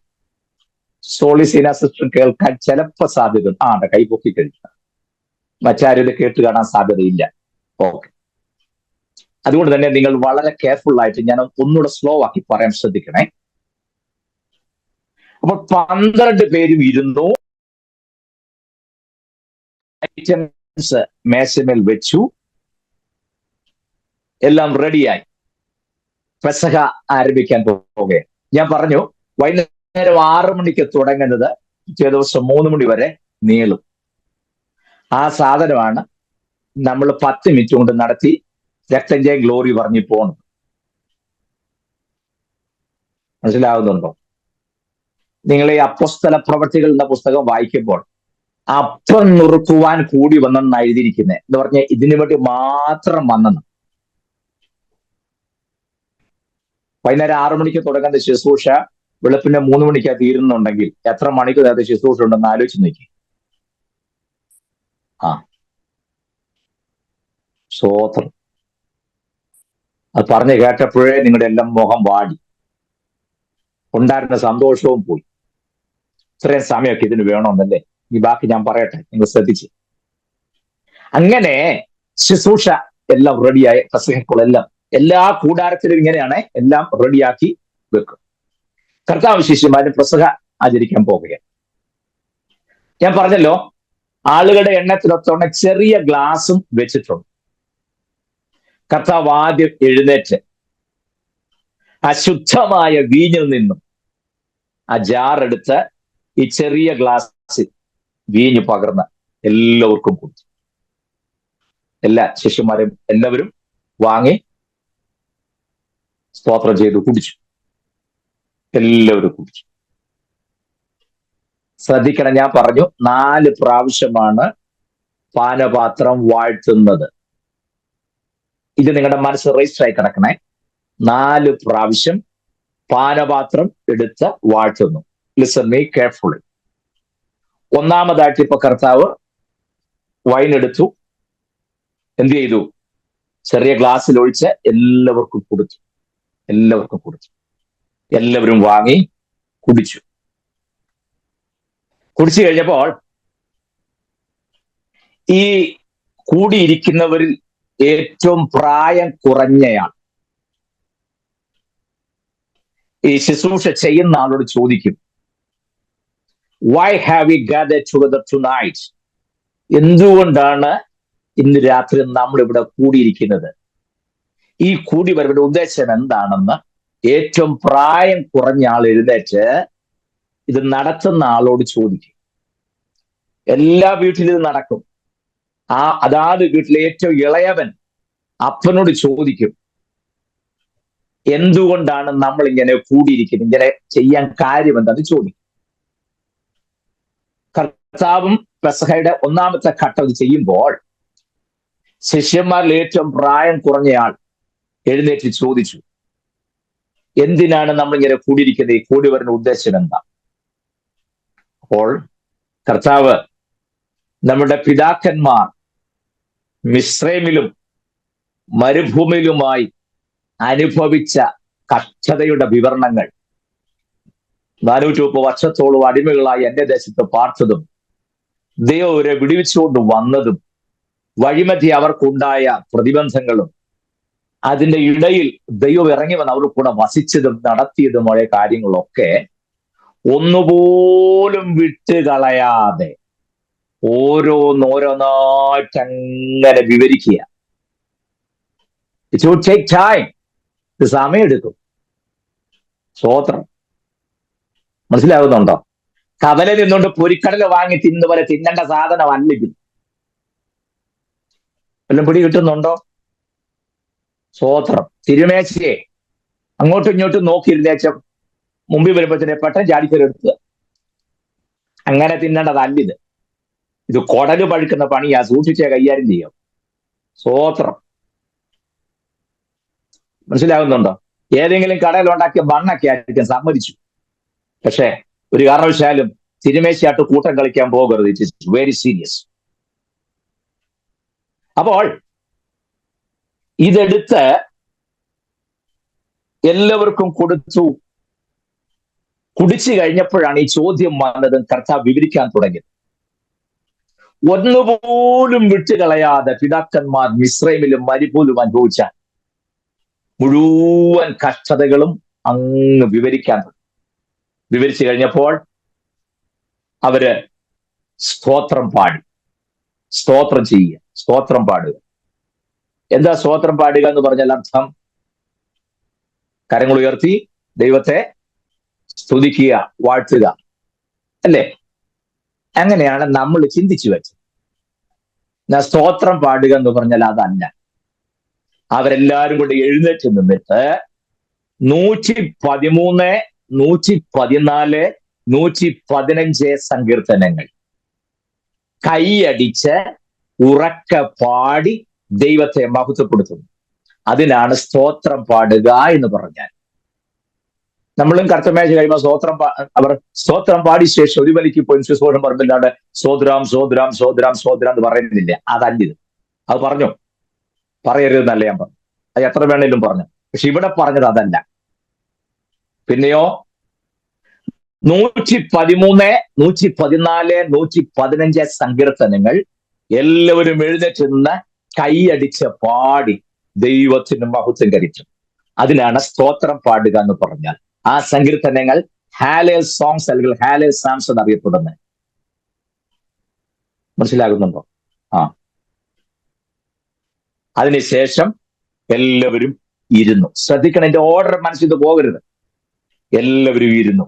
സോളിസീന സിസ്റ്റർ കേൾക്കാൻ ചിലപ്പോൾ സാധ്യത കൈ പൊക്കി കഴിക്കണം. മറ്റാരും ഇത് കേട്ട് കാണാൻ സാധ്യതയില്ല. ഓക്കെ, അതുകൊണ്ട് തന്നെ നിങ്ങൾ വളരെ കെയർഫുൾ ആയിട്ട്, ഞാൻ ഒന്നുകൂടെ സ്ലോ ആക്കി പറയാൻ ശ്രദ്ധിക്കണേ. അപ്പോൾ 12 പേരും ഇരുന്നു, ഐറ്റംസ് മേശമേൽ വെച്ചു, എല്ലാം റെഡിയായി. പെസഹ ആരംഭിക്കാൻ പോവുകയാണ്. ഞാൻ പറഞ്ഞു വൈകുന്നേരം 6 മണിക്ക് തുടങ്ങുന്നത് പിറ്റേ ദിവസം 3 മണി വരെ നീളും. ആ സാധനമാണ് നമ്മൾ 10 മിനിറ്റ് കൊണ്ട് നടത്തി രക്തന്റെ ഗ്ലോറി പറഞ്ഞു പോകണം. മനസ്സിലാവുന്നുണ്ടോ? നിങ്ങൾ ഈ അപ്പോസ്തല പ്രവൃത്തികൾ എന്ന പുസ്തകം വായിക്കുമ്പോൾ അപ്പം നുറുക്കുവാൻ കൂടി വന്നെന്ന് എഴുതിയിരിക്കുന്നത് എന്ന് പറഞ്ഞാൽ ഇതിനു വേണ്ടി മാത്രം വന്നെന്ന്. വൈകുന്നേരം 6 മണിക്ക് തുടങ്ങുന്ന ശുശ്രൂഷ വെളുപ്പിന്റെ 3 മണിക്കാ തീരുന്നുണ്ടെങ്കിൽ എത്ര മണിക്ക് നേരത്തെ ശുശ്രൂഷ ഉണ്ടെന്ന് ആലോചിച്ച് നോക്കി. സ്വോത്രം. അത് പറഞ്ഞു കേട്ടപ്പോഴേ നിങ്ങളുടെ എല്ലാം മുഖം വാടി, ഉണ്ടായിരുന്ന സന്തോഷവും പോയി. ഇത്രയും സമയമൊക്കെ ഇതിന് വേണമെന്നല്ലേ? ഈ ബാക്കി ഞാൻ പറയട്ടെ, നിങ്ങൾ ശ്രദ്ധിച്ച്. അങ്ങനെ ശുശ്രൂഷ എല്ലാം റെഡിയായി. പെസഹയ്ക്കുള്ളെല്ലാം എല്ലാ കൂടാരത്തിലും ഇങ്ങനെയാണ്, എല്ലാം റെഡിയാക്കി വെക്കും. കർത്താവ് ശിഷ്യന്മാരും പെസഹ ആചരിക്കാൻ പോവുകയാണ്. ഞാൻ പറഞ്ഞല്ലോ, ആളുകളുടെ എണ്ണത്തിനൊത്തോടെ ചെറിയ ഗ്ലാസും വെച്ചിട്ടുണ്ട്. കർത്താവ് ആദ്യം എഴുന്നേറ്റ് അശുദ്ധമായ വീഞ്ഞിൽ നിന്നും ആ ജാറെടുത്ത് ഈ ചെറിയ ഗ്ലാസ്സിൽ വീഞ്ഞ് പകർന്ന് എല്ലാവർക്കും കൊടുത്തു. എല്ലാ ശിഷ്യന്മാരും എല്ലാവരും വാങ്ങി സ്തോത്രം ചെയ്ത് കുടിച്ചു. എല്ലാവരും കുടിച്ചു. ശ്രദ്ധിക്കണം, ഞാൻ പറഞ്ഞു 4 പ്രാവശ്യമാണ് പാനപാത്രം വാഴ്ത്തുന്നത്. ഇത് നിങ്ങളുടെ മനസ്സ് രജിസ്റ്റർ ആയി കിടക്കണേ. 4 പ്രാവശ്യം പാനപാത്രം എടുത്ത് വാഴ്ത്തുന്നു. Listen me carefully. ഒന്നാമതായിട്ട് ഇപ്പൊ കർത്താവ് വൈൻ എടുത്തു, എന്ത് ചെയ്തു? ചെറിയ ഗ്ലാസ്സിൽ ഒഴിച്ച് എല്ലാവർക്കും കൊടുത്തു. എല്ലാവരും വാങ്ങി കുടിച്ചു. കുടിച്ചു കഴിഞ്ഞപ്പോൾ ഈ കൂടിയിരിക്കുന്നവരിൽ ഏറ്റവും പ്രായം കുറഞ്ഞയാൾ ഈ ശുശ്രൂഷ ചെയ്യുന്ന ആളോട് ചോദിക്കും, why have we gathered together tonight? എന്തുകൊണ്ടാണ് ഇന്ന് രാത്രി നമ്മൾ ഇവിടെ കൂടിയിരിക്കുന്നത്? ഈ കൂടി വരവിന്റെ ഉദ്ദേശം എന്താണെന്ന് ഏറ്റവും പ്രായം കുറഞ്ഞ ആൾ എഴുന്നേറ്റ് ഇത് നടത്തുന്ന ആളോട് ചോദിക്കും. എല്ലാ വീട്ടിലും ഇത് നടക്കും. അതാത് വീട്ടിലെ ഏറ്റവും ഇളയവൻ അപ്പനോട് ചോദിക്കും, എന്തുകൊണ്ടാണ് നമ്മൾ ഇങ്ങനെ കൂടിയിരിക്കുന്നത്, ഇങ്ങനെ ചെയ്യാൻ കാര്യം എന്താന്ന് ചോദിക്കും. കർത്താവും പെസഹയുടെ ഒന്നാമത്തെ ഘട്ടം ഇത് ചെയ്യുമ്പോൾ ശിഷ്യന്മാരിൽ ഏറ്റവും പ്രായം കുറഞ്ഞയാൾ എഴുന്നേറ്റ് ചോദിച്ചു, എന്തിനാണ് നമ്മൾ ഇങ്ങനെ കൂടിയിരിക്കുന്നത്? ഈ കൂടി വരുന്ന ഉദ്ദേശം എന്താ? അപ്പോൾ കർത്താവ് നമ്മുടെ പിതാക്കന്മാർ മിസ്രൈമിലും മരുഭൂമിയിലുമായി അനുഭവിച്ച കഷ്ടതയുടെ വിവരണങ്ങൾ, 430 വർഷത്തോളം അടിമകളായി എന്റെ ദേശത്ത് പാർത്തതും ദൈവം അവരെ വിടുവിച്ചുകൊണ്ട് വന്നതും വഴിമധ്യേ അവർക്കുണ്ടായ പ്രതിബന്ധങ്ങളും അതിന്റെ ഇടയിൽ ദൈവം ഇറങ്ങി വന്ന് അവർ കൂടെ വസിച്ചതും നടത്തിയതുമായ കാര്യങ്ങളൊക്കെ ഒന്നുപോലും വിട്ടുകളയാതെ ഓരോന്നായിട്ട് അങ്ങനെ വിവരിക്കുക. It would take time. ഇത് സമയമെടുക്കും. സ്വോത്രം. മനസ്സിലാകുന്നുണ്ടോ? കവല നിന്നുകൊണ്ട് പൊരിക്കടല വാങ്ങി തിന്ന പോലെ തിന്നേണ്ട സാധനമല്ല ഇത്. വല്ലതും പിടി കിട്ടുന്നുണ്ടോ? സ്വോത്രം. തിരുമേശയെ അങ്ങോട്ടും ഇങ്ങോട്ടും നോക്കിയിരുന്നേച്ച മുമ്പിൽ വരുമ്പോഴത്തേനെ പെട്ടെന്ന് ചാടിക്കലെടുത്ത് അങ്ങനെ തിന്നേണ്ടതല്ലിത്. ഇത് കുടല് പഴുക്കുന്ന പണിയാ, സൂക്ഷിച്ചേ കൈകാര്യം ചെയ്യാം. സ്വോത്രം. മനസ്സിലാകുന്നുണ്ടോ? ഏതെങ്കിലും കടയിൽ ഉണ്ടാക്കിയ മണ്ണൊക്കെ ആയിരിക്കും, സമ്മതിച്ചു. പക്ഷെ ഒരു കാരണവശാലും തിരുമേശയായിട്ട് കൂട്ടം കളിക്കാൻ പോകരുത്. It is very serious. അപ്പോൾ ഇതെടുത്ത് എല്ലാവർക്കും കൊടുത്തു. കുടിച്ചു കഴിഞ്ഞപ്പോഴാണ് ഈ ചോദ്യം വന്നതും കർത്താവ് വിവരിക്കാൻ തുടങ്ങിയത്. ഒന്നുപോലും വിട്ടുകളയാതെ പിതാക്കന്മാർ മിസ്രൈമിലും മരുഭൂമിയിലും അനുഭവിച്ച മുഴുവൻ കഷ്ടതകളും അങ്ങ് വിവരിക്കാൻ തുടങ്ങി. വിവരിച്ചു കഴിഞ്ഞപ്പോൾ അവര് സ്തോത്രം പാടി. സ്തോത്രം ചെയ്യുക, സ്തോത്രം പാടുക. എന്താ സ്തോത്രം പാടുക എന്ന് പറഞ്ഞാൽ അർത്ഥം? കരങ്ങൾ ഉയർത്തി ദൈവത്തെ സ്തുതിക്കുക, വാഴ്ത്തുക, അല്ലേ? അങ്ങനെയാണ് നമ്മൾ ചിന്തിച്ചു വെച്ചത്. സ്തോത്രം പാടുക എന്ന് പറഞ്ഞാൽ അതല്ല. അവരെല്ലാരും കൂടി എഴുന്നേറ്റ് നിന്നിട്ട് 113, 114, 115 സങ്കീർത്തനങ്ങൾ കൈയടിച്ച് ഉറക്കെ പാടി ദൈവത്തെ മഹത്വപ്പെടുത്തുന്നു. അതിനാണ് സ്തോത്രം പാടുക എന്ന് പറഞ്ഞാൽ. നമ്മളും കർത്തമേശ കഴിയുമ്പോൾ അവർ സ്തോത്രം പാടി ശേഷം ഒരു വലിക്ക് പോയി സുസ്വരം പറഞ്ഞില്ലാണ്ട് സോദ്രാം സോദ്രാം സോദ്രാം സോദ്രാം എന്ന് പറയുന്നില്ല. അതല്ലിത്. അത് പറഞ്ഞു, പറയരുതെന്നല്ല ഞാൻ പറഞ്ഞു. അത് എത്ര വേണേലും പറഞ്ഞു. പക്ഷെ ഇവിടെ പറഞ്ഞത് അതല്ല. പിന്നെയോ 113, 114, 115 സങ്കീർത്തനങ്ങൾ എല്ലാവരും എഴുന്നേറ്റ് നിന്ന് കൈയടിച്ച് പാടി ദൈവത്തിന് മഹത്വം കരിച്ചു. അതിനാണ് സ്തോത്രം പാടുക എന്ന് പറഞ്ഞാൽ. ആ സങ്കീർത്തനങ്ങൾ ഹാലേൽ സോങ്സ് അല്ലെങ്കിൽ ഹാലേൽ സാംസ് എന്നറിയപ്പെടുന്നത്. മനസ്സിലാകുന്നുണ്ടോ? അതിനുശേഷം എല്ലാവരും ഇരുന്നു. ശ്രദ്ധിക്കണം, എന്റെ ഓർഡർ മനസ്സിൽ പോകരുത്. എല്ലാവരും ഇരുന്നു.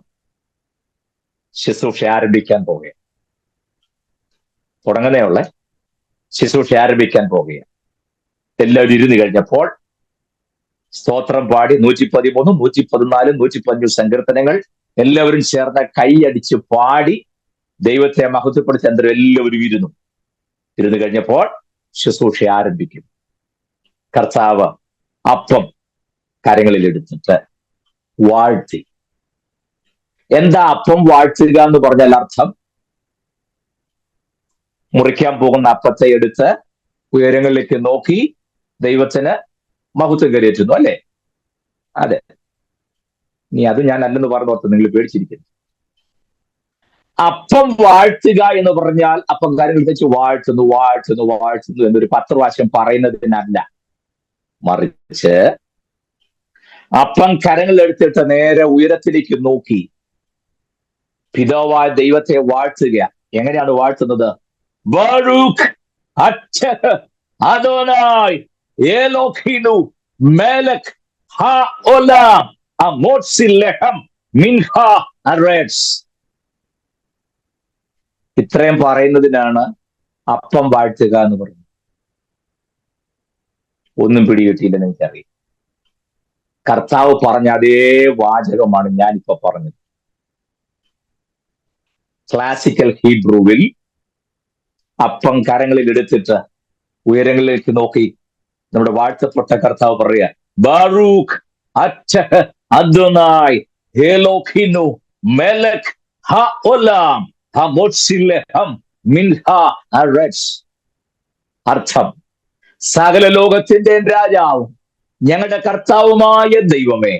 ശുശ്രൂഷ ആരംഭിക്കാൻ പോകുക. തുടങ്ങുന്നേയുള്ള ശുശ്രൂഷ ആരംഭിക്കാൻ പോകുക. എല്ലാവരും ഇരുന്ന് കഴിഞ്ഞപ്പോൾ സ്തോത്രം പാടി 113, 114, 115 സങ്കീർത്തനങ്ങൾ എല്ലാവരും ചേർന്ന് കൈയടിച്ച് പാടി ദൈവത്തെ മഹത്വപ്പെടുത്തി അന്തരം എല്ലാവരും ഇരുന്ന് കഴിഞ്ഞപ്പോൾ ശുശ്രൂഷ ആരംഭിക്കും. കർത്താവ് അപ്പം കരങ്ങളിൽ എടുത്തിട്ട് വാഴ്ത്തി. എന്താ അപ്പം വാഴ്ത്തുക എന്ന് പറഞ്ഞാൽ അർത്ഥം? മുറിക്കാൻ പോകുന്ന അപ്പത്തെ എടുത്ത് ഉയരങ്ങളിലേക്ക് നോക്കി ദൈവത്തിന് മഹത്വം കരയേറ്റുന്നു, അല്ലേ? അതെ. നീ അത് ഞാൻ അല്ലെന്ന് പറഞ്ഞോർത്ത് നിങ്ങൾ പേടിച്ചിരിക്കുന്നു. അപ്പം വാഴ്ത്തുക എന്ന് പറഞ്ഞാൽ അപ്പം കാര്യങ്ങൾ വെച്ച് വാഴ്ത്തുന്നു വാഴ്ത്തുന്നു വാഴ്ത്തുന്നു എന്നൊരു 10 പ്രാവശ്യം പറയുന്നതിനല്ല, മറിച്ച് അപ്പം കരങ്ങൾ എടുത്തിട്ട് നേരെ ഉയരത്തിലേക്ക് നോക്കി പിതാവായ ദൈവത്തെ വാഴ്ത്തുക. എങ്ങനെയാണ് വാഴ്ത്തുന്നത്? ബറൂഖ് അച്ഛഹ് അദോനായ് എലോഹിനു മെലക് ഹഓലാം അമോത്സിലെഹം മിൻഹ അറേറ്റ്സ്. ഇത്രയും പറയുന്നതിനാണ് അപ്പം വാഴ്ത്തുക എന്ന് പറയുന്നത്. ഒന്നും പിടികിട്ടിയില്ലെന്ന് എനിക്കറിയാം. കർത്താവ് പറഞ്ഞ അതേ വാചകമാണ് ഞാനിപ്പോ പറഞ്ഞത്. ക്ലാസിക്കൽ ഹീബ്രുവിൽ അപ്പം കരങ്ങളിൽ എടുത്തിട്ട് ഉയരങ്ങളിലേക്ക് നോക്കി നമ്മുടെ വാഴ്ത്തപ്പെട്ട കർത്താവ് പറയുക, ബറൂഖ് അച്ഛഹ് അദോനായ് എലോഹിനു മെലക് ഹഓലാം ഹമോത്സിലെഹം മിൻഹ അറേറ്റ്സ്. അർത്ഥം, സകല ലോകത്തിന്റെ രാജാവും ഞങ്ങളുടെ കർത്താവുമായ ദൈവമേ,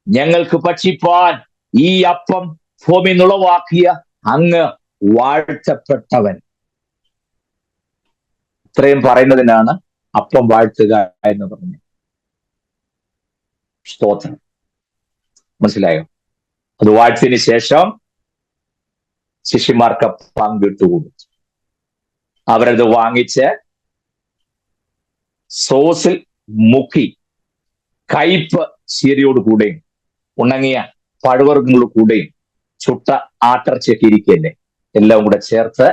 ഞങ്ങൾക്ക് ഭക്ഷിപ്പാൻ ഈ അപ്പം ഭൂമി നുളവാക്കിയ അങ്ങ് വാഴ്ത്തപ്പെട്ടവൻ. ഇത്രയും പറയുന്നതിനാണ് അപ്പം വാഴ്ത്തുക എന്ന് പറഞ്ഞു. സ്തോത്രം. മനസ്സിലായോ? അത് വാഴ്ത്തിയതിന് ശേഷം ശിഷ്യന്മാർക്ക് പങ്കിട്ടുകൊടുത്തു. അവരത് വാങ്ങിച്ച് സോസിൽ മുക്കി കയ്പ് ചീരയോട് കൂടെയും ഉണങ്ങിയ പഴവർഗ്ഗങ്ങളോട് കൂടെയും ചുട്ട ആട്ടിറച്ചിയൊക്കെ ഇരിക്കല്ലേ, എല്ലാം കൂടെ ചേർത്ത്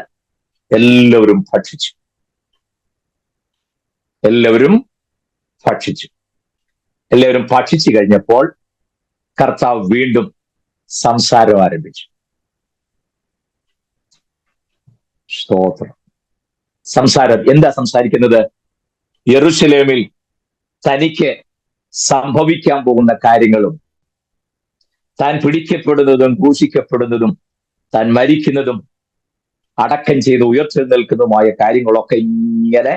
എല്ലാവരും ഭക്ഷിച്ചു. എല്ലാവരും ഭക്ഷിച്ചു കഴിഞ്ഞപ്പോൾ കർത്താവ് വീണ്ടും സംസാരം ആരംഭിച്ചു. സ്തോത്രം. സംസാരം എന്താ സംസാരിക്കുന്നത്? യെരൂശലേമിൽ തനിക്ക് സംഭവിക്കാൻ പോകുന്ന കാര്യങ്ങളും താൻ പിടിക്കപ്പെടുന്നതും ക്രൂശിക്കപ്പെടുന്നതും താൻ മരിക്കുന്നതും അടക്കം ചെയ്ത് ഉയർത്തെഴുന്നേൽക്കുന്നതുമായ കാര്യങ്ങളൊക്കെ ഇങ്ങനെ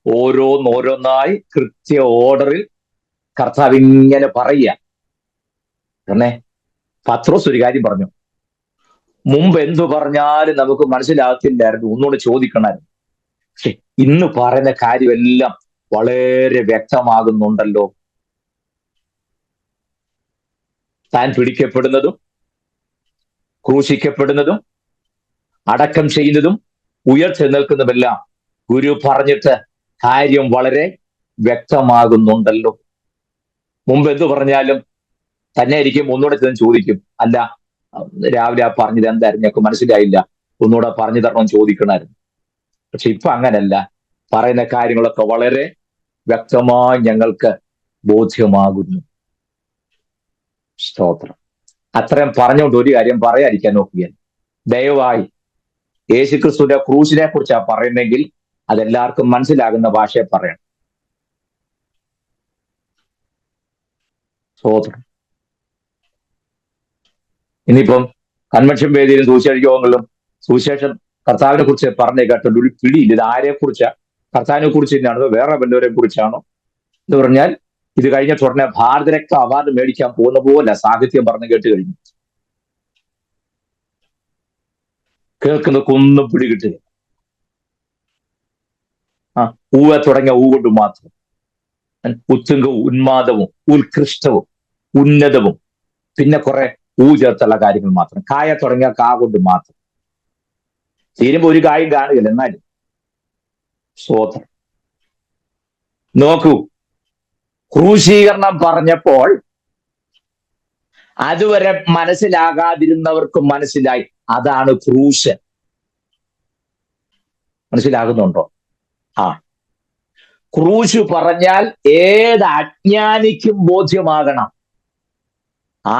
ഓരോന്നോരോന്നായി കൃത്യ ഓർഡറിൽ കർത്താവ് ഇങ്ങനെ പറയുക. പിന്നെ പത്രോസ് ഒരു കാര്യം പറഞ്ഞു, മുമ്പ് എന്തു പറഞ്ഞാലും നമുക്ക് മനസ്സിലാകത്തില്ലായിരുന്നു, ഒന്നുകൂടെ ചോദിക്കണമായിരുന്നു. പക്ഷെ ഇന്ന് പറയുന്ന കാര്യമെല്ലാം വളരെ വ്യക്തമാകുന്നുണ്ടല്ലോ. താൻ പിടിക്കപ്പെടുന്നതും ക്രൂശിക്കപ്പെടുന്നതും അടക്കം ചെയ്യുന്നതും ഉയർത്തെഴുന്നേൽക്കുന്നതുമെല്ലാം ഗുരു പറഞ്ഞിട്ട് കാര്യം വളരെ വ്യക്തമാകുന്നുണ്ടല്ലോ. മുമ്പ് എന്തു പറഞ്ഞാലും തന്നെ ആയിരിക്കും ഒന്നുകൂടെ ചെന്ന് ചോദിക്കും, അല്ല രാവിലെ ആ പറഞ്ഞത് എന്തായിരുന്നു, ഞങ്ങൾക്ക് മനസ്സിലായില്ല, ഒന്നുകൂടെ പറഞ്ഞു തരണം ചോദിക്കണമായിരുന്നു. പക്ഷെ ഇപ്പൊ അങ്ങനല്ല, പറയുന്ന കാര്യങ്ങളൊക്കെ വളരെ വ്യക്തമായി ഞങ്ങൾക്ക് ബോധ്യമാകുന്നു. സ്തോത്രം. അത്രയും പറഞ്ഞുകൊണ്ട് ഒരു കാര്യം പറയാതിരിക്കാൻ നോക്കുകയാണ്. ദയവായി യേശുക്രിസ്തുവിന്റെ ക്രൂശിനെ കുറിച്ചാണ് പറയുന്നെങ്കിൽ അതെല്ലാവർക്കും മനസ്സിലാകുന്ന ഭാഷയെ പറയണം. സ്തോത്രം. ഇനിയിപ്പം കൺവെൻഷൻ വേദിയിലും സുവിശേഷ യോഗങ്ങളിലും സുവിശേഷം കർത്താവിനെ കുറിച്ച് പറഞ്ഞു കേട്ടുണ്ട് ഒരു പിടിയില്ല. ഇത് ആരെ കുറിച്ചാ? കർത്താവിനെ കുറിച്ച് തന്നെയാണോ വേറെ വല്ലവരെ കുറിച്ചാണോ എന്ന് പറഞ്ഞാൽ ഇത് കഴിഞ്ഞിട്ട് ഉടനെ ഭാരതരത്ന അവാർഡ് മേടിക്കാൻ പോകുന്ന പോലെ സാഹിത്യം പറഞ്ഞു കേട്ട് കഴിഞ്ഞു. കേൾക്കുന്നതൊക്കെ ഒന്നും പിടികിട്ടുക. ഊവ തുടങ്ങിയ ഊ കൊണ്ട് മാത്രം ഉത്തുംഗവും ഉന്മാദവും ഉത്കൃഷ്ടവും ഉന്നതവും പിന്നെ കുറെ ഊ ചേർത്തുള്ള കാര്യങ്ങൾ മാത്രം. കായ തുടങ്ങിയ കാ കൊണ്ട് മാത്രം. തീരുമ്പോ ഒരു കായും കാണുകയില്ല. എന്നാലും സ്തോത്രം. നോക്കൂ, ക്രൂശീകരണം പറഞ്ഞപ്പോൾ അതുവരെ മനസ്സിലാകാതിരുന്നവർക്കും മനസ്സിലായി അതാണ് ക്രൂശ്. മനസ്സിലാകുന്നുണ്ടോ? ക്രൂശ് പറഞ്ഞാൽ ഏത് അജ്ഞാനിക്കും ബോധ്യമാകണം.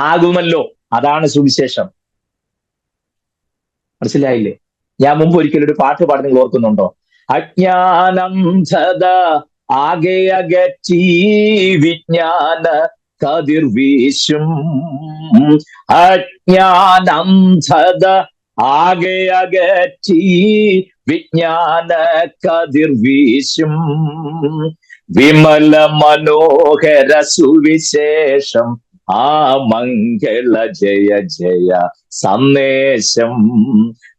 ആകുമല്ലോ, അതാണ് സുവിശേഷം. മനസ്സിലായില്ലേ? ഞാൻ മുമ്പ് ഒരിക്കലും ഒരു പാട്ട് പാടി നിങ്ങൾ ഓർക്കുന്നുണ്ടോ? അജ്ഞാനം സദ ആകെ അകറ്റി വിജ്ഞാന കതിർവീശും. അജ്ഞാനം സദ ആകെ അകറ്റി വിജ്ഞാന കതിർവീശും. വിമല മനോഹര സുവിശേഷം ആ മംഗള ജയ ജയ സന്ദേശം.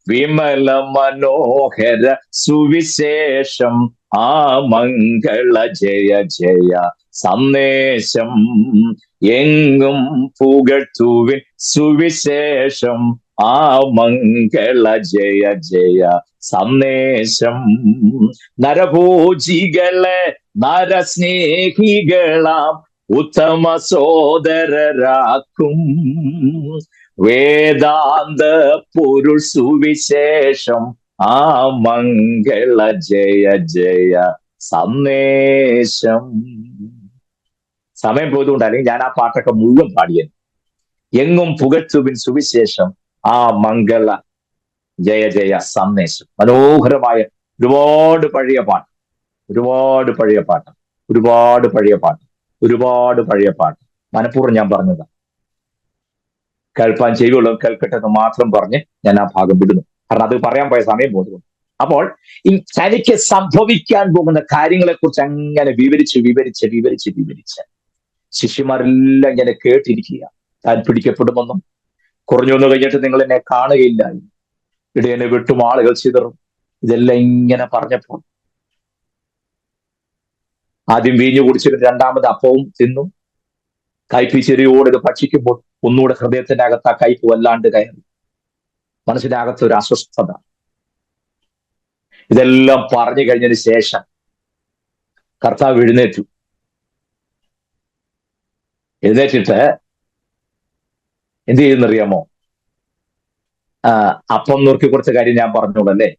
വിമല മനോഹര സുവിശേഷം ആ മംഗള ജയ ജയ സന്ദേശം. എങ്ങും പുകഴ്ത്തുവിൻ സുവിശേഷം ആ മംഗള ജയ ജയ സന്ദേശം. നരഭോജികളെ നരസ്നേഹികളാം ഉത്തമ സോദരരാക്കും. വേദാന്ത പൊരുൾ സുവിശേഷം ആ മംഗള ജയ ജയ സന്ദേശം. സമയം പോയതുകൊണ്ട് അല്ലെങ്കിൽ ഞാൻ ആ പാട്ടൊക്കെ മുഴുവൻ പാടിയത്. എങ്ങും പുകഴ്ത്തുവിൻ സുവിശേഷം ആ മംഗള ജയ ജയ സന്ദേശം. മനോഹരമായ ഒരുപാട് പഴയ പാട്ട്, ഒരുപാട് പഴയ പാട്ട്, ഒരുപാട് പഴയ പാട്ട്, ഒരുപാട് പഴയ പാട്ട്. മനഃപൂർവ്വം ഞാൻ പറഞ്ഞതാ. കേൾപ്പാൻ ചെവിയുള്ളവർ കേൾക്കട്ടെ എന്ന് മാത്രം പറഞ്ഞ് ഞാൻ ആ ഭാഗം വിടുന്നു. കാരണം അത് പറയാൻ പോയ സമയം പോകുന്നു. അപ്പോൾ ഈ തനിക്ക് സംഭവിക്കാൻ പോകുന്ന കാര്യങ്ങളെ കുറിച്ച് അങ്ങനെ വിവരിച്ച് വിവരിച്ച് വിവരിച്ച് വിവരിച്ച് ശിഷ്യന്മാരെല്ലാം ഇങ്ങനെ കേട്ടിരിക്കുക. താൻ പിടിക്കപ്പെടുമെന്നും കുറഞ്ഞു വന്നു കഴിഞ്ഞിട്ട് നിങ്ങൾ എന്നെ കാണുകയില്ല, ഇടയനെ വെട്ടും ആളുകൾ ചിതറും, ഇതെല്ലാം ഇങ്ങനെ പറഞ്ഞപ്പോൾ ആദ്യം വീഞ്ഞു കുടിച്ചിട്ട് രണ്ടാമത് അപ്പവും തിന്നു. കയ്പിച്ചെരിയോട് ഇത് ഭക്ഷിക്കുമ്പോൾ ഒന്നുകൂടെ ഹൃദയത്തിന്റെ അകത്ത് ആ കയ്പ് വല്ലാണ്ട് കയറി. മനസ്സിനകത്ത് ഒരു അസ്വസ്ഥത. ഇതെല്ലാം പറഞ്ഞു കഴിഞ്ഞതിന് ശേഷം കർത്താവ് എഴുന്നേറ്റു. എഴുന്നേറ്റിട്ട് എന്ത് ചെയ്യുന്നറിയാമോ? അപ്പം നുറുക്കി കൊടുത്ത കാര്യം ഞാൻ പറഞ്ഞോളൂ അല്ലേ?